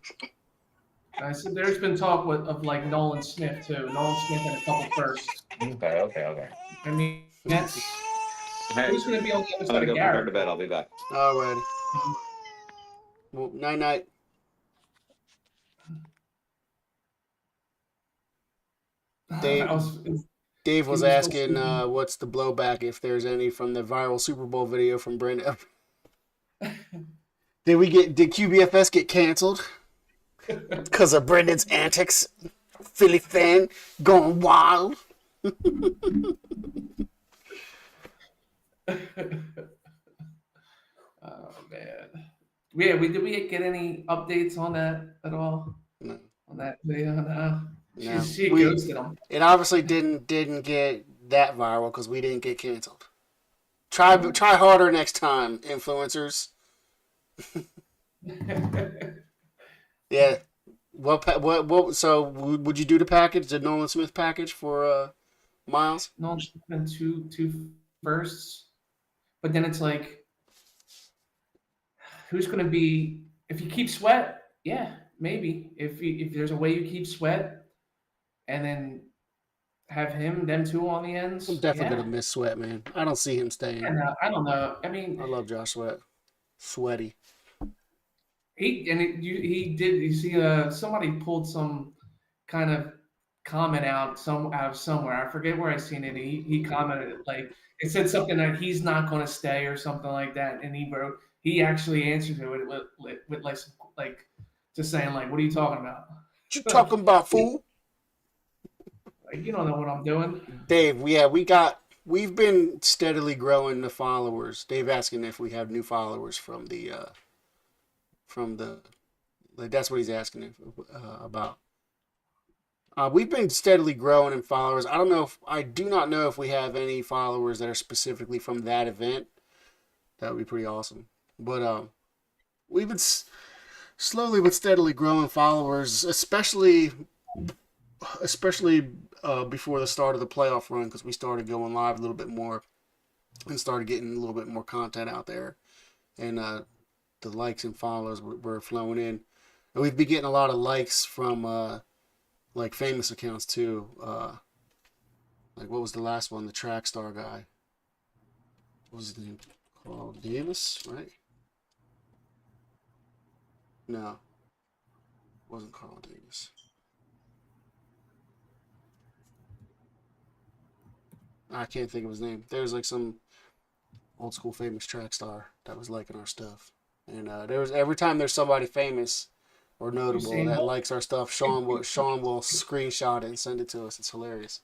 I said there's been talk of like Nolan Smith too. Nolan Smith and a couple firsts. Okay. I mean that's Hey, who's going to be on the other I'm side gonna of go prepare Garrett. to bed. I'll be back. Alrighty. Well, night. Dave Dave was asking what's the blowback if there's any from the viral Super Bowl video from Brandon. Did QBFS get canceled because of Brendan's antics? Philly fan going wild. Oh man. Yeah, did we get any updates on that at all? No. On that video? No. No. She ghosted him. It obviously didn't get that viral because we didn't get canceled. Try harder next time, influencers. Yeah. What? So would you do the package, the Nolan Smith package for Miles? Nolan Smith two firsts, but then it's like, who's going to be if you keep Sweat? Yeah, maybe if there's a way you keep Sweat, and then have them two on the ends. I'm definitely gonna miss Sweat, man. I don't see him staying. I don't know. I mean, I love Josh Sweat. Sweaty. He did. You see, somebody pulled some kind of comment out of somewhere. I forget where I seen it. He commented like it said something like he's not going to stay or something like that, and he actually answered it with like just saying like, what are you talking about? What you talking about, fool? Like, you don't know what I'm doing. Dave, we've been steadily growing the followers. Dave asking if we have new followers from the like that's what he's asking about. We've been steadily growing in followers. I do not know if we have any followers that are specifically from that event. That would be pretty awesome. But we've been slowly but steadily growing followers, especially before the start of the playoff run, because we started going live a little bit more and started getting a little bit more content out there, and the likes and follows were flowing in, and we've been getting a lot of likes from like famous accounts too. Like what was the last one? The track star guy. What was his name? Carl Davis, right? No, it wasn't Carl Davis. I can't think of his name. There's like some old school famous track star that was liking our stuff, and there was every time there's somebody famous or notable that likes our stuff, Sean will screenshot it and send it to us. It's hilarious.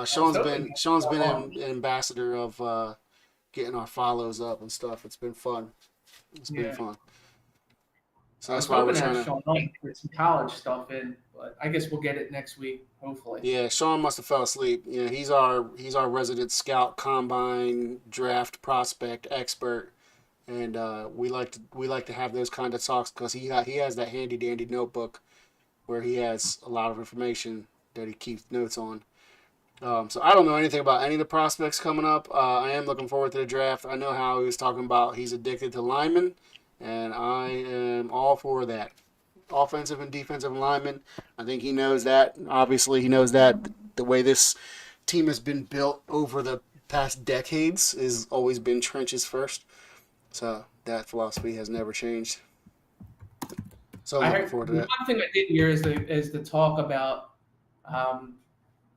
Sean's been an ambassador of getting our follows up and stuff. It's been fun. It's been fun. So that's why we're trying to Sean on with some college stuff in, but I guess we'll get it next week, hopefully. Yeah, Sean must have fell asleep. Yeah, he's our resident scout, combine, draft prospect expert, and we like to have those kind of talks because he has that handy dandy notebook where he has a lot of information that he keeps notes on. So I don't know anything about any of the prospects coming up. I am looking forward to the draft. I know how he was talking about he's addicted to linemen, and I am all for that. Offensive and defensive linemen. I think he knows that. Obviously, he knows that the way this team has been built over the past decades has always been trenches first. So that philosophy has never changed. So I'm looking forward to that. One thing I did hear is the talk about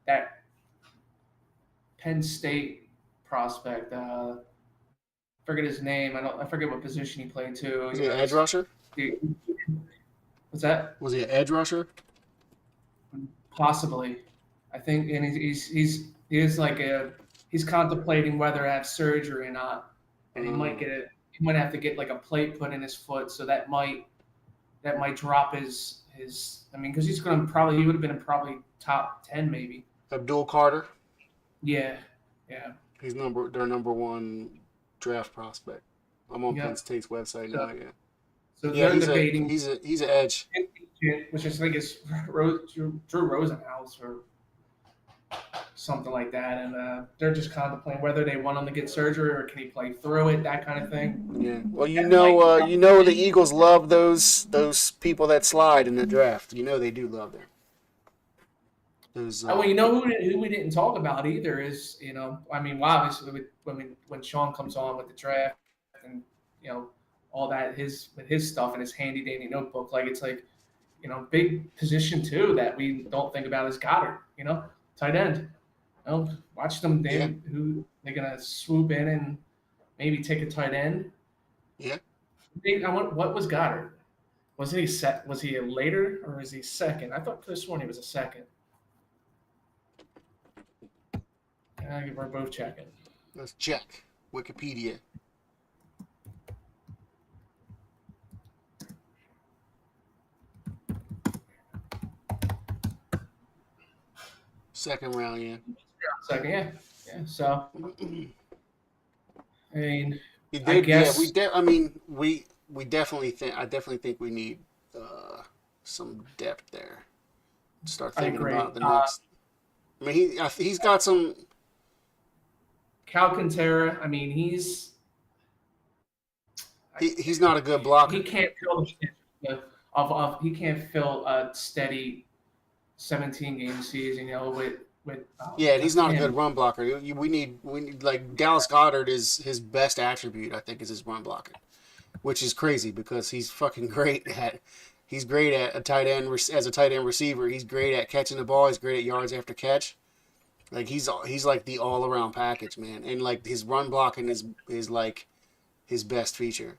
that Penn State prospect. I forget his name. I forget what position he played too. Was he an edge rusher? What's that? Was he an edge rusher? Possibly, I think, and he's contemplating whether to have surgery or not, and he might have to get like a plate put in his foot, so that might drop his. I mean, because he would have been in probably top 10 maybe. Abdul Carter. Yeah. He's their number one draft prospect. I'm on Penn State's website now. Yeah. So they're debating. He's an edge. Which I think is Drew Rosenhaus or something like that, and they're just contemplating whether they want him to get surgery or can he play through it, that kind of thing. Yeah. Well, the Eagles love those people that slide in the draft. They do love them. Well, who we didn't talk about either is obviously when Sean comes on with the draft and all that with his stuff and his handy dandy notebook, big position too that we don't think about is Goddard, tight end. Watch them who they're gonna swoop in and maybe take a tight end. Yeah. What was Goddard? Was he a later or is he second? I thought this one he was a second. We're both checking. Let's check Wikipedia. Second round, yeah. Second, yeah. So, I mean, I guess we definitely think. I definitely think we need some depth there. Start thinking about the next. I mean, he's got some. Alcantara. I mean, he's not a good blocker. He can't fill he can't fill a steady 17-game season, with yeah, he's not a good run blocker. We need like Dallas Goedert is his best attribute. I think is his run blocking, which is crazy because he's fucking great at. He's great at a tight end as a tight end receiver. He's great at catching the ball. He's great at yards after catch. Like he's like the all around package, man. And like his run blocking is like his best feature.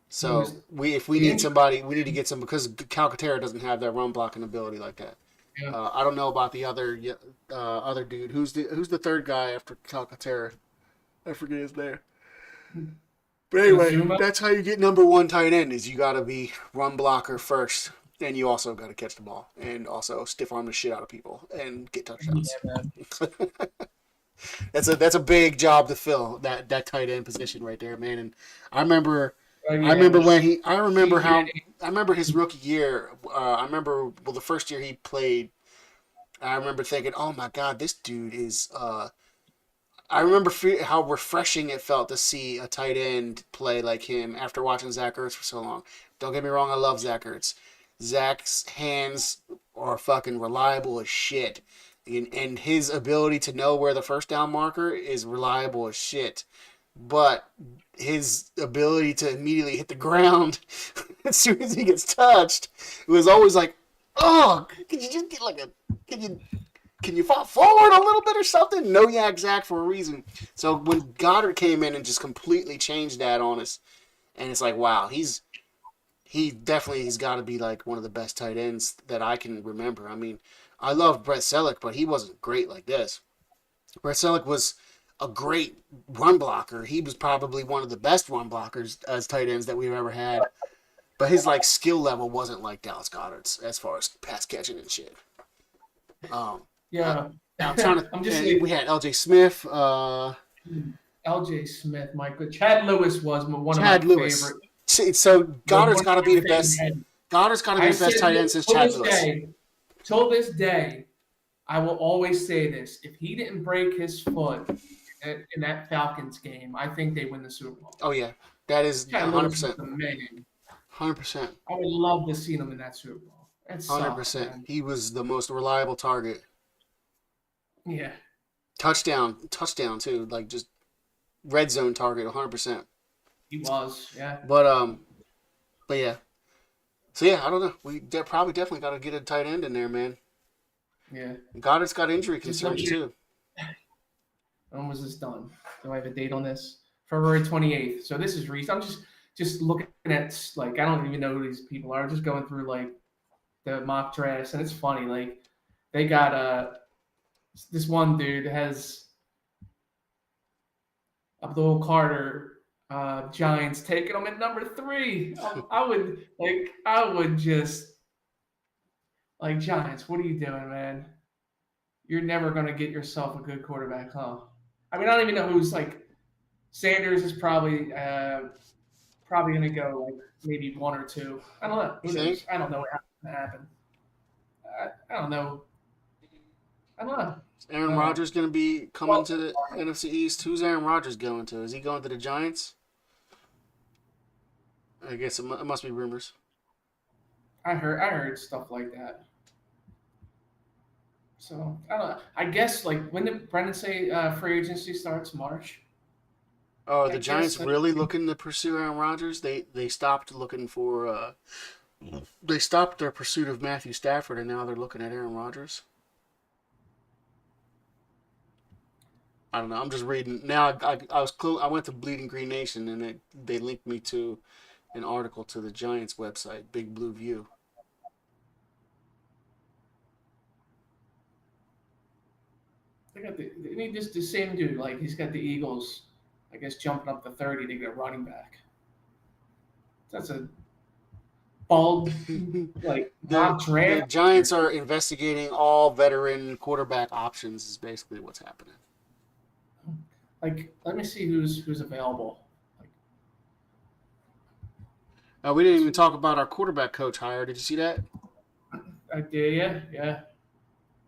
So if we need somebody, we need to get some because Calcaterra doesn't have that run blocking ability like that. Yeah. I don't know about the other dude. Who's the third guy after Calcaterra? I forget his name. But anyway, that's how you get number one tight end is you got to be run blocker first. And you also got to catch the ball and also stiff arm the shit out of people and get touchdowns. Yeah, that's a big job to fill that tight end position right there, man. And I remember his rookie year. The first year he played. I remember thinking, oh my God, this dude is. I remember how refreshing it felt to see a tight end play like him after watching Zach Ertz for so long. Don't get me wrong, I love Zach Ertz. Zach's hands are fucking reliable as shit. And his ability to know where the first down marker is reliable as shit. But his ability to immediately hit the ground as soon as he gets touched, it was always like, oh, can you can you fall forward a little bit or something? No yak Zach for a reason. So when Goddard came in and just completely changed that on us, and it's like, wow, he's got to be like one of the best tight ends that I can remember. I mean, I love Brett Selleck, but he wasn't great like this. Brett Selleck was a great run blocker. He was probably one of the best run blockers as tight ends that we've ever had. But his like skill level wasn't like Dallas Goedert's as far as pass catching and shit. Yeah. I'm trying to. I'm just we had L.J. Smith. L.J. Smith, Michael. Chad Lewis was one Chad of my Lewis. favorite. So Goddard's got to be the best. Goddard's got to be the best tight end since Chad Lewis. Till this day, I will always say this: if he didn't break his foot in that Falcons game, I think they win the Super Bowl. Oh yeah, that is 100%. 100%. I would love to see him in that Super Bowl. 100%. He was the most reliable target. Yeah. Touchdown too, like just red zone target, 100%. He was, yeah. But yeah. So yeah, I don't know. We probably definitely got to get a tight end in there, man. Yeah. Goddard's got injury concerns too. When was this done? Do I have a date on this? February 28th. So this is recent. I'm just looking at, like, I don't even know who these people are. Just going through, like, the mock drafts, and it's funny. Like, they got this one dude has Abdul Carter, Giants taking him at number 3. I would just, like, Giants, what are you doing, man? You're never going to get yourself a good quarterback, huh? I mean, I don't even know who's, like, Sanders is probably going to go, like, maybe 1 or 2. I don't know. Who knows? I don't know what happened. I don't know. I don't know. Is Aaron Rodgers going to be coming to the NFC East? Who's Aaron Rodgers going to? Is he going to the Giants? I guess it must be rumors. I heard stuff like that. So, I don't know. I guess, like, when did Brendan say free agency starts? March? Oh, are the Giants really looking to pursue Aaron Rodgers? They stopped looking for they stopped their pursuit of Matthew Stafford, and now they're looking at Aaron Rodgers. I don't know. I'm just reading now. I went to Bleeding Green Nation, and they linked me to an article to the Giants website, Big Blue View. They got the same dude. Like, he's got the Eagles, I guess, jumping up to 30 to get a running back. That's a bald, like, mock draft. The Giants are investigating all veteran quarterback options is basically what's happening. Like, let me see who's available. We didn't even talk about our quarterback coach hire. Did you see that? I did, yeah.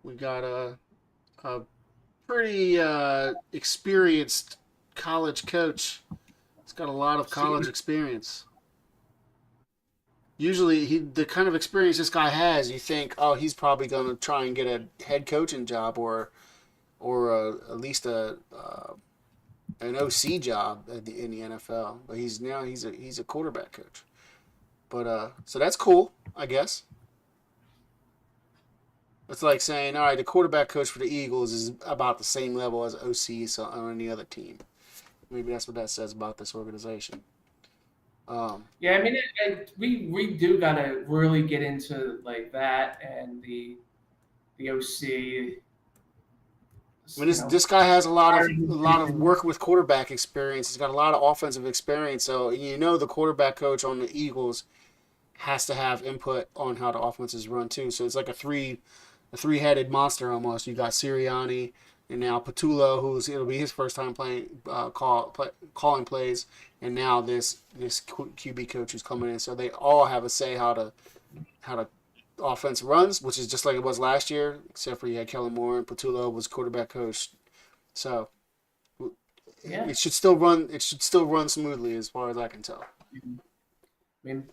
We got a pretty experienced college coach. He's got a lot of college experience. Usually, the kind of experience this guy has, you think, oh, he's probably going to try and get a head coaching job or at least an OC job in the NFL. But he's a quarterback coach. But so that's cool, I guess. It's like saying, all right, the quarterback coach for the Eagles is about the same level as OC on any other team. Maybe that's what that says about this organization. Yeah, I mean, we do gotta really get into, like, that and the OC. I mean, this guy has a lot of work with quarterback experience. He's got a lot of offensive experience. So the quarterback coach on the Eagles has to have input on how the offense is run too. So it's like a three-headed monster almost. You got Sirianni and now Patullo, it'll be his first time playing calling plays, and now this QB coach who's coming in. So they all have a say how the offense runs, which is just like it was last year, except for you had Kellen Moore and Patullo was quarterback coach. So yeah. It should still run smoothly as far as I can tell. I mean,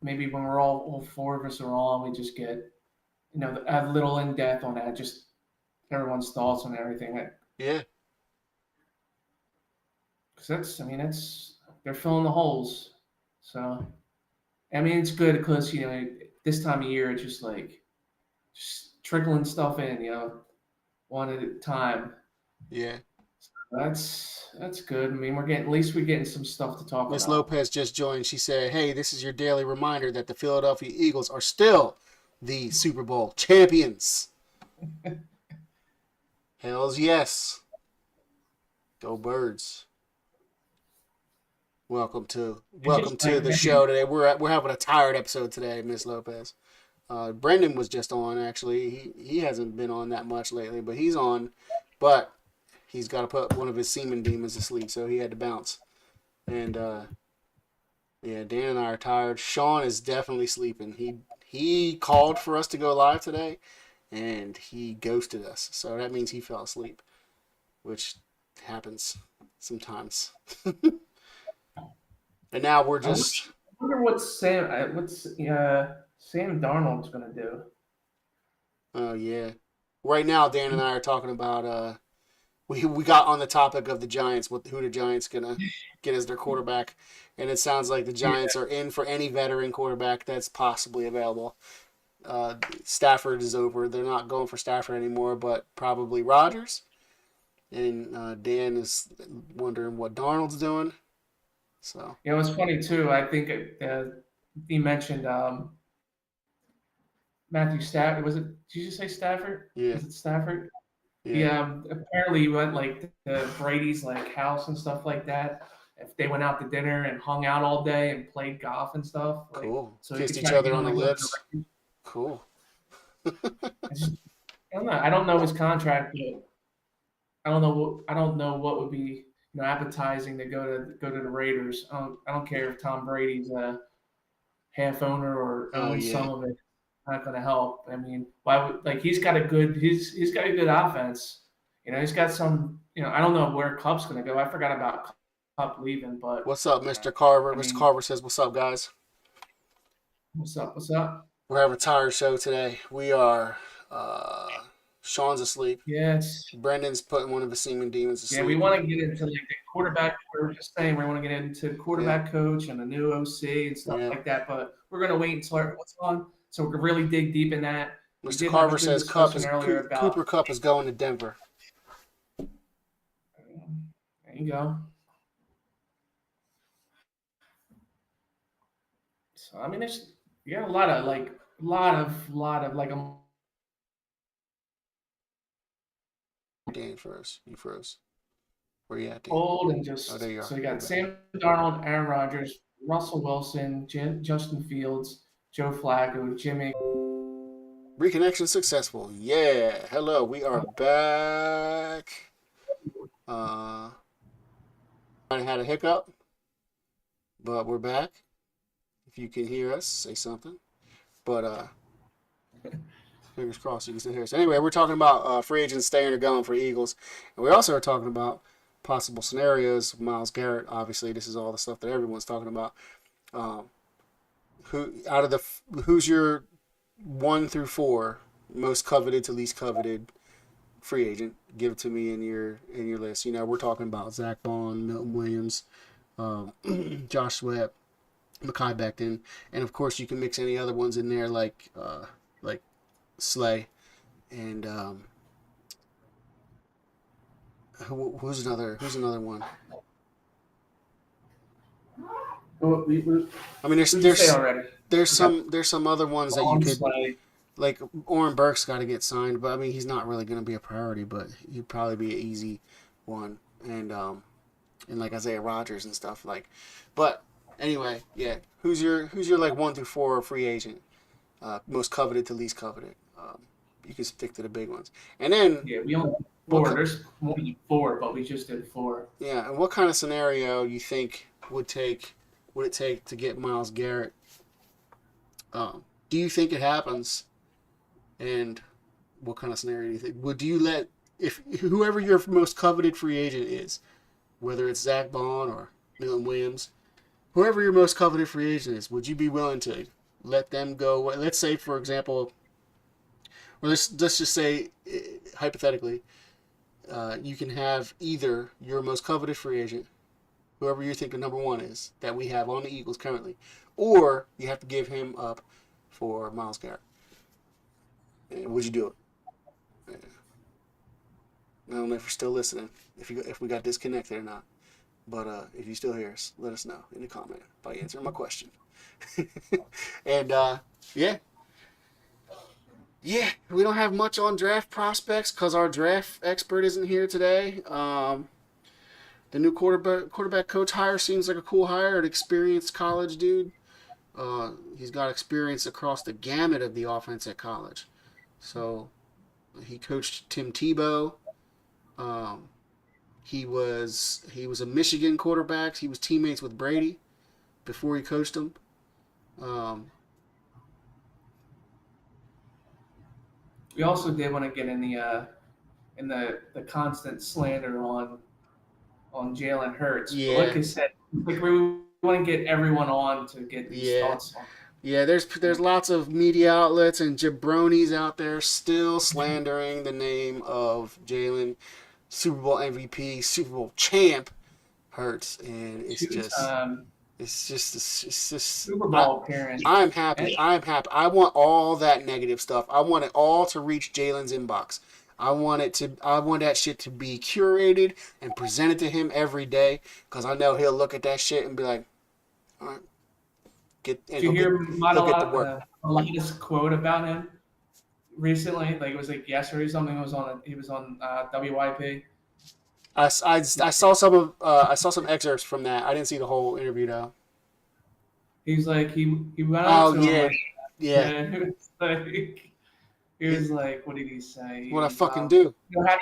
maybe when we're all 4 of us are on, we just get a little in depth on that, just everyone's thoughts on everything. Yeah. Because they're filling the holes. So, I mean, it's good because, this time of year, it's just trickling stuff in, one at a time. Yeah. That's good. I mean, at least we're getting some stuff to talk Miss about. Lopez just joined. She said, "Hey, this is your daily reminder that the Philadelphia Eagles are still the Super Bowl champions." Hells yes. Go Birds. Welcome to the show today. We're having a tired episode today, Miss Lopez. Brendan was just on actually. He hasn't been on that much lately, but he's on. But he's got to put one of his semen demons to sleep, so he had to bounce. And yeah, Dan and I are tired. Sean is definitely sleeping. He called for us to go live today, and he ghosted us. So that means he fell asleep, which happens sometimes. And now we're just. I wonder what Sam Darnold's gonna do. Oh yeah. Right now, Dan and I are talking about. We got on the topic of the Giants. Who the Giants gonna get as their quarterback? And it sounds like the Giants are in for any veteran quarterback that's possibly available. Stafford is over. They're not going for Stafford anymore, but probably Rodgers. And Dan is wondering what Darnold's doing. So You know, it's funny too. I think he mentioned Matthew Stafford. Did you say Stafford? yeah, Was it Stafford? yeah, Apparently he went like to Brady's like house and stuff like that. If they went out to dinner and hung out all day and played golf and stuff, like, cool. so Kissed he each could other try on to the get him, like, lips. Cool. I don't know. I don't know his contract, but I don't know what would be appetizing to go to the Raiders. I don't care if Tom Brady's a half owner or Oh owns yeah. some of it. Not going to help. I mean, why would he's got a good offense. He's got some. I don't know where Cup's going to go. I forgot about Cup leaving, but What's up, Mr. Carver? I Mr. mean, Carver says, "What's up, guys?" what's up? What's up? We're having a tired show today. We are. Sean's asleep. Yes. Brendan's putting one of his semen demons to Yeah, we sleep. want to get into like the quarterback. We were just saying we want to get into the quarterback coach and the new OC and stuff like that. But we're gonna wait until what's on, so we can really dig deep in that. Mr. Carver says Earlier about Cooper Kupp is going to Denver. There you go. So I mean, you got a lot of like Dan froze. You froze. Where you at, Dan? old and just. Oh, there you are. So you got Sam Darnold, Aaron Rodgers, Russell Wilson, Justin Fields, Joe Flacco, Jimmy. Reconnection successful. Yeah. Hello. We are back. I had a hiccup, but we're back. If you can hear us, say something. But fingers crossed you can still hear us. Anyway, we're talking about free agents staying or going for Eagles, and we also are talking about possible scenarios. Myles Garrett, obviously, this is all the stuff that everyone's talking about. Who's your 1 through 4 most coveted to least coveted free agent? Give it to me in your list. We're talking about Zach Bond, Milton Williams, Josh Sweat, Mekhi Becton, and of course you can mix any other ones in there like Slay and who's another one? I mean, there's some other ones that you could Slay. like. Oren Burks got to get signed, but I mean he's not really going to be a priority, but he'd probably be an easy one, and like Isaiah Rodgers and stuff like. But anyway, yeah, who's your like 1 through 4 free agent, most coveted to least coveted? You can stick to the big ones, and then we only did 4. There's more than 4, but we just did 4. Yeah, and what kind of scenario you think would it take to get Myles Garrett? Do you think it happens? And what kind of scenario do you think? Would you let if whoever your most coveted free agent is, whether it's Zach Bond or Milton Williams, whoever your most coveted free agent is, would you be willing to let them go? Let's say, for example, or let's just say hypothetically, you can have either your most coveted free agent, whoever you think the number 1 is that we have on the Eagles currently, or you have to give him up for Myles Garrett. Would you do it? I don't know if you're still listening, if we got disconnected or not. But if you still hear us, let us know in the comment by answering my question. And yeah, we don't have much on draft prospects because our draft expert isn't here today. The new quarterback coach hire seems like a cool hire, an experienced college dude. He's got experience across the gamut of the offense at college. So he coached Tim Tebow. Um, he was a Michigan quarterback. He was teammates with Brady before he coached him. Um, We also did want to get in the constant slander on Jalen Hurts. But yeah, like I said, like we want to get everyone on to get these yeah. thoughts on. Yeah, there's lots of media outlets and jabronis out there still slandering the name of Jalen, Super Bowl MVP, Super Bowl champ Hurts, and it's just Super Bowl appearance. I'm happy. I'm happy. I want all that negative stuff. I want it all to reach Jalen's inbox. I want that shit to be curated and presented to him every day because I know he'll look at that shit and be like, all right. Did you hear Malala's quote about him recently? Like it was like yesterday or something. He was on WYP. I saw some excerpts from that. I didn't see the whole interview though. He's like he went out to him yeah. and he was like, what did he say? What I fucking do? You know, how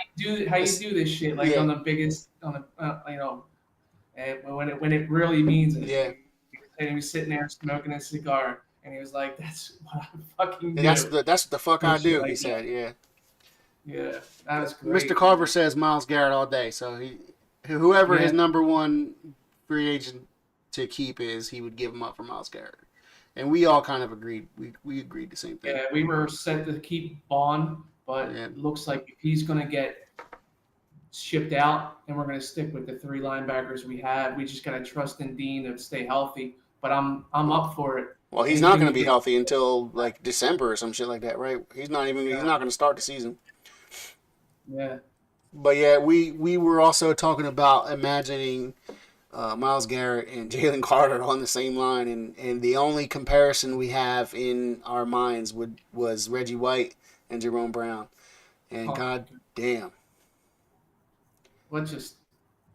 you do this shit like on the biggest and when it really means it. Yeah. And he was sitting there smoking a cigar, and he was like, "That's what I fucking do." That's what the fuck I do. Like he said, yeah, that was great. Mr. Carver says Myles Garrett all day. So whoever his number one free agent to keep is, he would give him up for Myles Garrett, and we all kind of agreed. We agreed the same thing. Yeah, we were set to keep Bond, but it looks like if he's gonna get shipped out, and we're gonna stick with the 3 linebackers we have. We just gotta trust in Dean to stay healthy. But I'm up for it. Well, he's not going to be healthy until like December or some shit like that, right? He's not going to start the season. Yeah. But yeah, we were also talking about imagining Myles Garrett and Jalen Carter on the same line, and the only comparison we have in our minds was Reggie White and Jerome Brown, and god damn.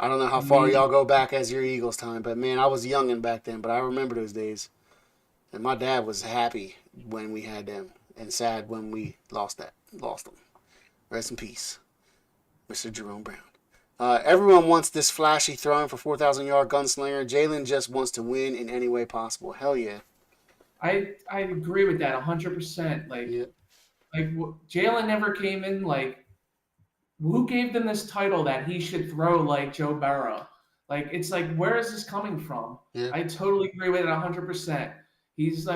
I don't know how far y'all go back as your Eagles time, but man, I was youngin' back then, but I remember those days. And my dad was happy when we had them and sad when we lost them. Rest in peace, Mr. Jerome Brown. Everyone wants this flashy throwing for 4,000-yard gunslinger. Jalen just wants to win in any way possible. Hell yeah. I agree with that 100%. Like Jalen never came in like, who gave them this title that he should throw like Joe Burrow? Like, it's like, where is this coming from? Yeah. I totally agree with it 100%. He's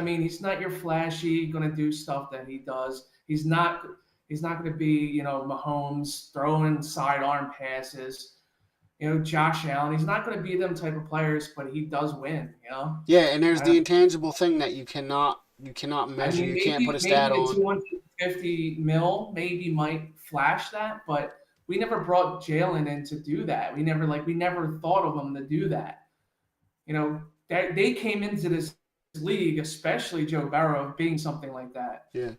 not your flashy, going to do stuff that he does. He's not going to be, Mahomes throwing sidearm passes, Josh Allen. He's not going to be them type of players, but he does win, Yeah, and there's the intangible thing that you cannot measure. You can't put a stat on. 250 mil maybe might flash that, but we never brought Jalen in to do that. We never thought of him to do that. They came into this league, especially Joe Burrow, being something like that. Yeah.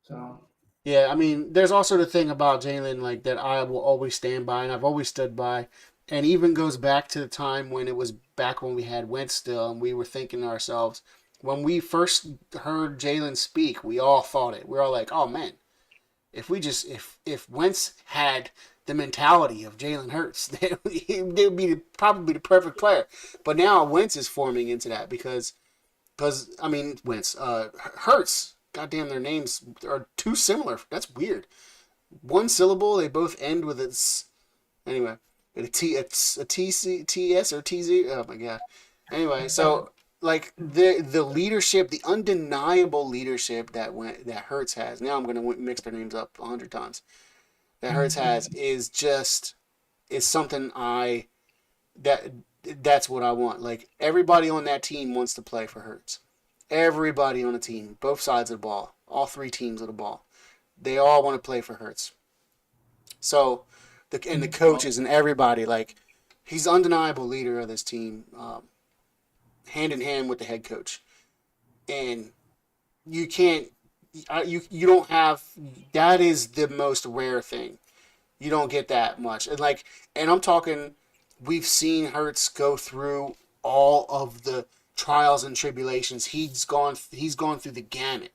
So. Yeah, I mean, there's also the thing about Jalen, like, that I will always stand by, and I've always stood by, and even goes back to the time when it was back when we had Wentz still, and we were thinking to ourselves, when we first heard Jalen speak, we all thought it. We were all like, oh, man, if Wentz had the mentality of Jalen Hurts, they would be probably the perfect player. But now Wentz is forming into that because Hurts, goddamn, their names are too similar. That's weird. One syllable, they both end with its, anyway, it's a TS or TZ. Oh my god. Anyway, so like the leadership, the undeniable leadership that Hurts has. Now I'm gonna mix their names up 100 times. That Hurts has is something that's what I want. Like, everybody on that team wants to play for Hurts. Everybody on the team, both sides of the ball, all 3 teams of the ball, they all want to play for Hurts. So, the coaches and everybody, like, he's undeniable leader of this team, hand in hand with the head coach. And you can't, you don't have, that is the most rare thing. You don't get that much. And I'm talking, we've seen Hurts go through all of the trials and tribulations. He's gone through the gamut.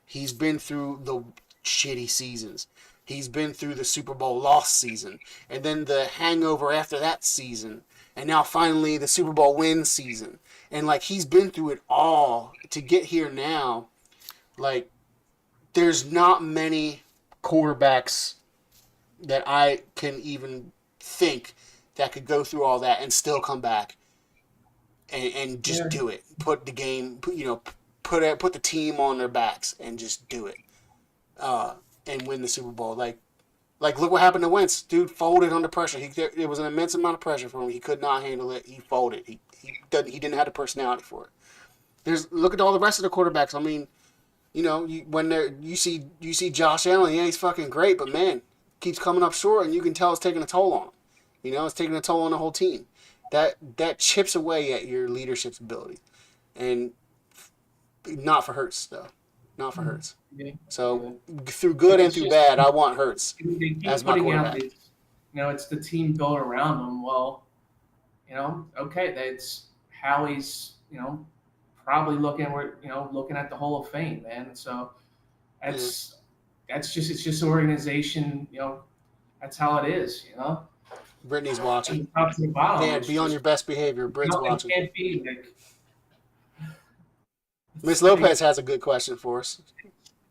He's been through the shitty seasons. He's been through the Super Bowl loss season, and then the hangover after that season, and now finally the Super Bowl win season. And like, he's been through it all to get here now. Like, there's not many quarterbacks that I can even think that could go through all that and still come back and just do it. Put the game, put the team on their backs and just do it, and win the Super Bowl. Like look what happened to Wentz. Dude folded under pressure. It was an immense amount of pressure for him. He could not handle it. He folded. He didn't have the personality for it. Look at all the rest of the quarterbacks. I mean, you see Josh Allen. Yeah, he's fucking great, but man, keeps coming up short, and you can tell it's taking a toll on him. It's taking a toll on the whole team. That chips away at your leadership's ability, and not for Hurts though, not for Hurts. Yeah. So through good and through bad, I want Hurts as my putting out quarterback. it's the team built around him. Well, okay, that's how he's, probably looking at the Hall of Fame, man. So it's just an organization, that's how it is, Brittany's watching. Top to the bottom. Dan, be on your best behavior. Britt's watching. Can't be like. Miss Lopez has a good question for us.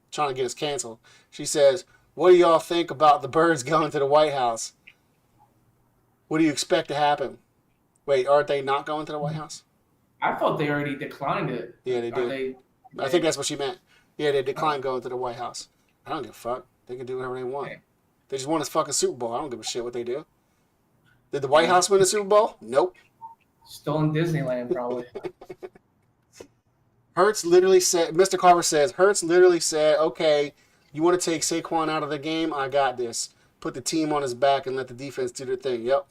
Trying to get us canceled. She says, "What do y'all think about the birds going to the White House? What do you expect to happen?" Wait, aren't they not going to the White House? I thought they already declined it. Yeah, they did. I think that's what she meant. Yeah, they declined going to the White House. I don't give a fuck. They can do whatever they want. Okay. They just won a fucking Super Bowl. I don't give a shit what they do. Did the White House win the Super Bowl? Nope. Still in Disneyland, probably. Hurts literally said, Mr. Carver says, Hurts literally said, okay, you want to take Saquon out of the game? I got this. Put the team on his back and let the defense do their thing. Yep.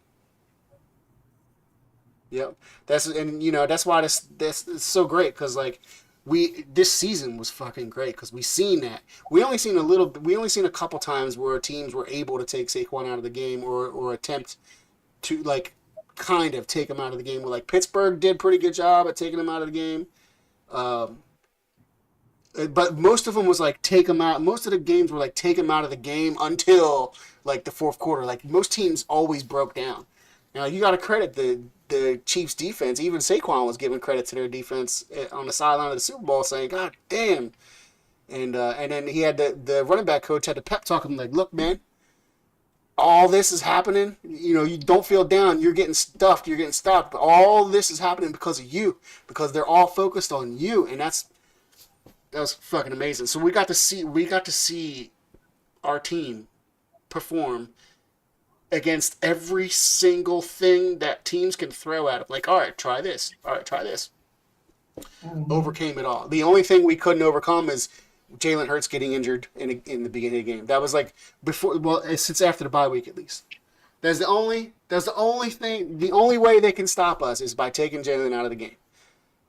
That's why this so great, because like this season was fucking great because we seen that. We only seen a couple times where teams were able to take Saquon out of the game or attempt to like kind of take him out of the game. Where like Pittsburgh did a pretty good job at taking him out of the game. But most of them was like take him out. Most of the games were like take him out of the game until like the fourth quarter. Like most teams always broke down. Now you got to credit the Chiefs defense. Even Saquon was giving credit to their defense on the sideline of the Super Bowl, saying, "God damn!" And then he had the running back coach had to pep talk him like, "Look, man, all this is happening. You don't feel down. You're getting stuffed. You're getting stopped. But all this is happening because of you, because they're all focused on you." And that was fucking amazing. So we got to see our team perform against every single thing that teams can throw at them. Like, all right, try this. All right, try this. Mm-hmm. Overcame it all. The only thing we couldn't overcome is Jalen Hurts getting injured in the beginning of the game. That was like before. Well, since after the bye week at least. That's the only thing. The only way they can stop us is by taking Jalen out of the game.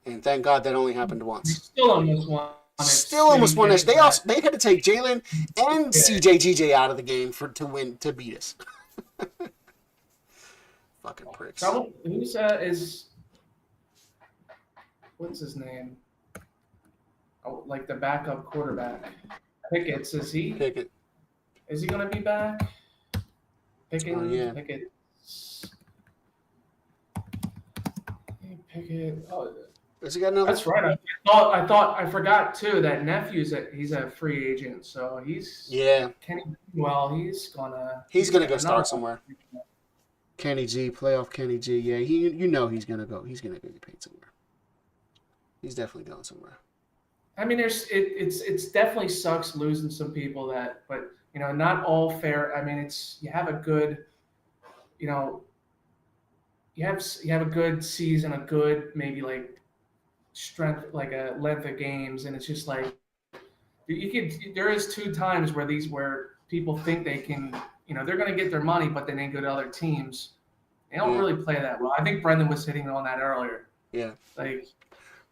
And thank God that only happened once. Still almost won. They had to take Jalen and CJGJ out of the game to beat us. Fucking pricks. Who's what's his name? Oh, like the backup quarterback. Pickett. Is he gonna be back? Pickett. Oh, yeah. Pickett. Oh, has he got another? That's right. I forgot too that Nephew's he's a free agent, so he's he's gonna go start somewhere. Kenny G, playoff Kenny G. Yeah, he's gonna go. He's gonna get paid somewhere. He's definitely going somewhere. I mean, it's definitely sucks losing some people but not all fair. I mean, you have a good, you have a good season, a good maybe like strength, like a length of games, and it's just like there is two times where people think they can they're going to get their money, but then they go to other teams. They don't Yeah. really play that well. I think Brendan was hitting on that earlier. Yeah. Like,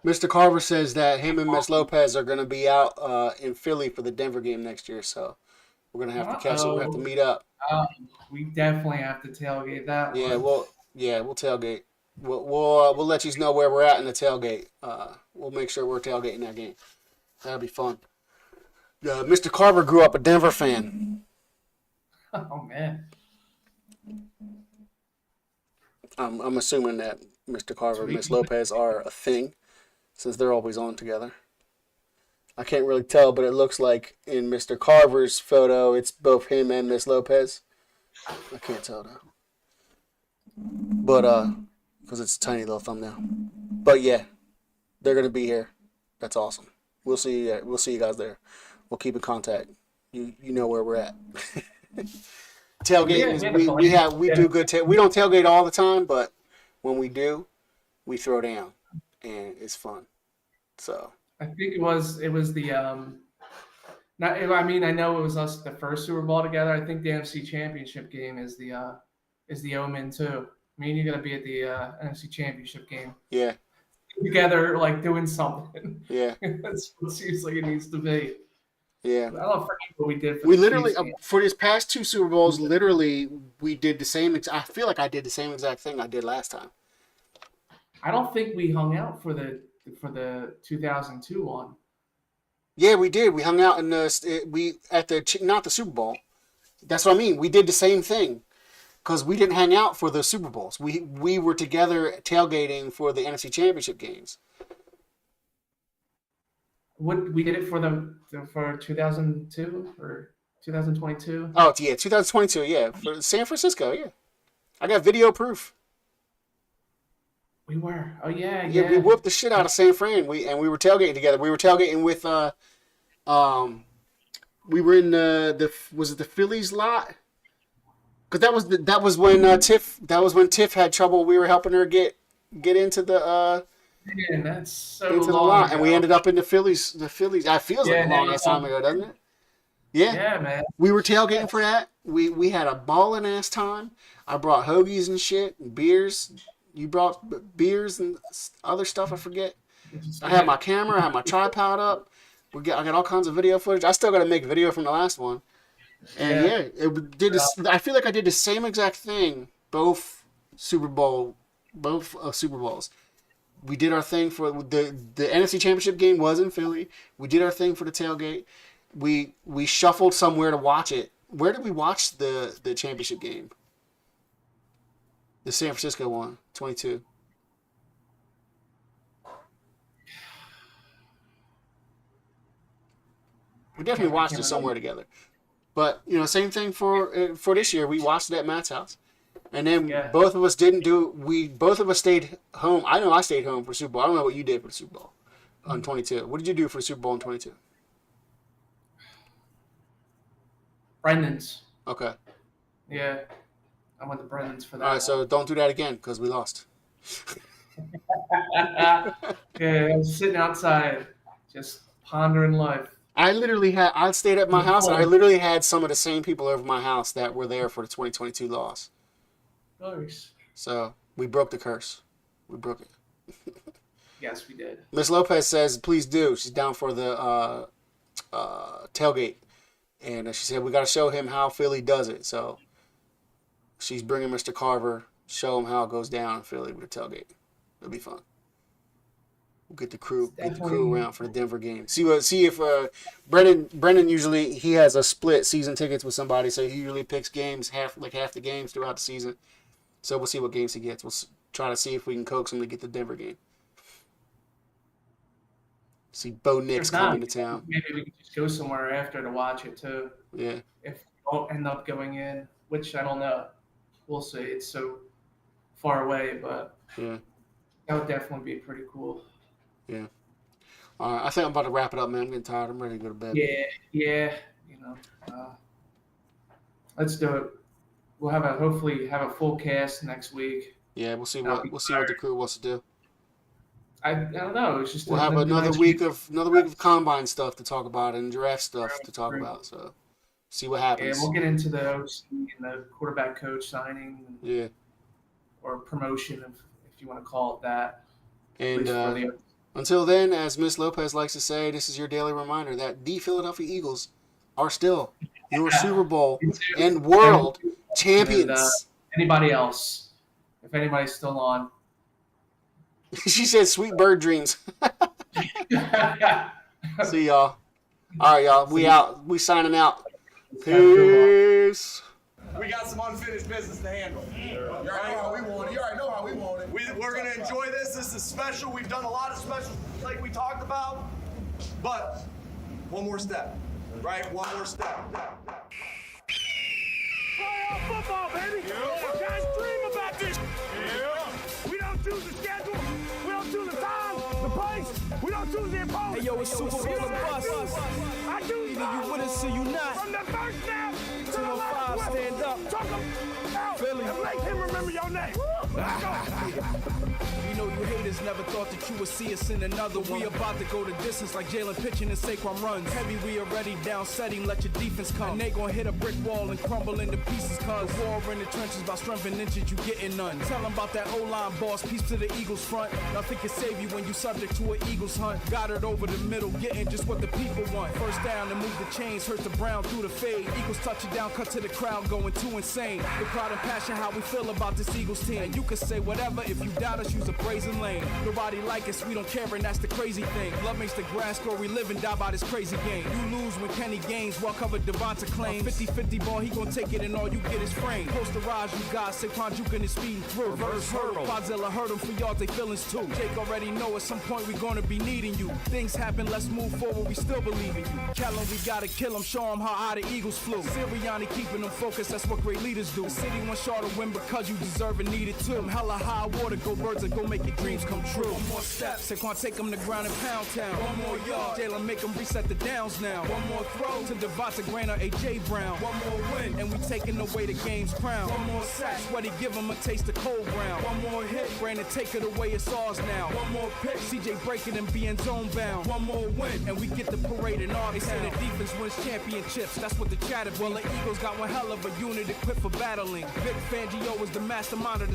Mr. Carver says that him and Miss Lopez are going to be out in Philly for the Denver game next year, so we're going to have to catch up. We have to meet up. we definitely have to tailgate that Yeah, one. we'll tailgate. We'll let you know where we're at in the tailgate. We'll make sure we're tailgating that game. That'll be fun. Mr. Carver grew up a Denver fan. Oh, man. I'm assuming that Mr. Carver and Miss Lopez are a thing, since they're always on together. I can't really tell, but it looks like in Mr. Carver's photo, it's both him and Miss Lopez. I can't tell though. But because it's a tiny little thumbnail. But yeah, they're gonna be here. That's awesome. We'll see you guys there. We'll keep in contact. You know where we're at. Tailgating, we do good. We don't tailgate all the time, but when we do, we throw down, and it's fun. So I think it was the not. I mean, I know it was us the first Super Bowl together. I think the NFC Championship game is the omen too. Me and you gotta be at the NFC Championship game. Yeah. Together, like doing something. Yeah. That's what it seems like it needs to be. Yeah. I don't forget what we did. We literally for these past two Super Bowls, literally we did the same. I feel like I did the same exact thing I did last time. I don't think we hung out for the 2002 one. Yeah, we did. We hung out in not the Super Bowl. That's what I mean. We did the same thing because we didn't hang out for the Super Bowls. We were together tailgating for the NFC Championship games. What we did it for 2002 or 2022? Oh yeah, 2022. Yeah, for San Francisco. Yeah, I got video proof. We were. Oh yeah. Yeah, we whooped the shit out of San Fran. We were tailgating together. We were tailgating with we were in was it the Phillies lot? Because that was when Tiff had trouble. We were helping her get into the Man, that's so into the long lot, ago. and we ended up in the Phillies. That feels like a long ass time ago, doesn't it? Yeah. Yeah, man. We were tailgating for that. We had a ballin' ass time. I brought hoagies and shit and beers. You brought beers and other stuff. I forget. I had my camera. I had my tripod up. I got all kinds of video footage. I still got to make a video from the last one. And it did. I feel like I did the same exact thing both Super Bowls. We did our thing for the NFC Championship game was in Philly. We did our thing for the tailgate. We shuffled somewhere to watch it. Where did we watch the championship game? The San Francisco one, 22. We definitely watched it somewhere together. But same thing for this year. We watched it at Matt's house, and then both of us didn't do. Both of us stayed home. I know I stayed home for Super Bowl. I don't know what you did for the Super Bowl on 22. What did you do for Super Bowl in 22? Brendan's. Okay. Yeah, I went to Brendan's for that. All right, so don't do that again because we lost. Yeah, I was sitting outside, just pondering life. I stayed at my house, and I literally had some of the same people over my house that were there for the 2022 loss. Nice. So we broke the curse. We broke it. Yes, we did. Miss Lopez says, please do. She's down for the tailgate. And she said, we got to show him how Philly does it. So she's bringing Mr. Carver, show him how it goes down in Philly with the tailgate. It'll be fun. We'll get the crew around for the Denver game. See if Brendan usually he has a split season tickets with somebody, so he usually picks games half the games throughout the season. So we'll see what games he gets. We'll try to see if we can coax him to get the Denver game. See Bo Nix coming to town. Maybe we can just go somewhere after to watch it too. Yeah. If we don't end up going in, which I don't know. We'll see. It's so far away, but yeah, that would definitely be pretty cool. Yeah. All right. I think I'm about to wrap it up, man. I'm getting tired. I'm ready to go to bed. Yeah. Let's do it. We'll hopefully have a full cast next week. Yeah, we'll see what the crew wants to do. I don't know. It's just we'll have another week of combine stuff to talk about and draft stuff to talk about. So See what And happens. we'll get into the OC and the quarterback coach signing Yeah. or promotion, if you want to call it that. At And least for the until then, as Miss Lopez likes to say, this is your daily reminder that the Philadelphia Eagles are still your Super Bowl and world champions. And, anybody else, if anybody's still on. She said, "Sweet bird dreams." See y'all. All right, y'all. We out. We signing out. Peace. We got some unfinished business to handle. You already know how we want it. You already know how we want it. We're going to enjoy this. This is special. We've done a lot of specials like we talked about. But one more step, right? One more step. Playoff football, baby. You guys dream about this. We don't choose the schedule. We don't choose the time, the place. We don't choose the opponent. Hey, yo, it's Super Bowl or bust. I choose Either you with us or you not. from the first snap to the 205, last stand whistle. up. Talk 'em out Philly. and make him remember your name. Let's go. You know you haters never thought that you would see us in another one. We about to go the distance like Jalen pitching and Saquon runs. Heavy, we already down setting, let your defense come. And they gon' hit a brick wall and crumble into pieces, cause war in the trenches by strength and inches, you getting none. Tell them about that O-line boss, peace to the Eagles front. Nothing can save you when you subject to an Eagles hunt. Got it over the middle, getting just what the people want. First down and move the chains, hurt the Brown through the fade. Eagles touch it down, cut to the crowd, going too insane. The crowd and passion, how we feel about this Eagles team. And you can say whatever, if you doubt us, use a brazen lane. Nobody like us, we don't care, and that's the crazy thing. Love makes the grass grow, we live and die by this crazy game. You lose when Kenny gains, well covered Devonta claims. 50-50 ball, he gon' take it and all you get is frame. Posterage, you guys, Saquon juking and speeding through. Reverse hurdle, Godzilla hurt him for y'all, they feelings too. Jake already know at some point we gonna be needing you. Things happen, let's move forward, we still believe in you. Kellen, we gotta kill him, show him how high the Eagles flew. Sirianni keeping them focused, that's what great leaders do. The city wants y'all to win because you deserve and need it too. Them hella high water, go birds and go make your dreams come true. One more step, Saquon take him to ground and pound town. One more yard, Jalen make him reset the downs now. One more throw to Devonta Green or A.J. Brown. One more win, and we taking away the game's crown. One more sack, Sweaty give him a taste of cold ground. One more hit, Brandon take it away, it's ours now. One more pick, CJ breaking and being zone bound. One more win, and we get the parade in our They say the defense wins championships, that's what the chatter. Well, the Eagles got one hell of a unit equipped for battling. Vic Fangio was the mastermind of the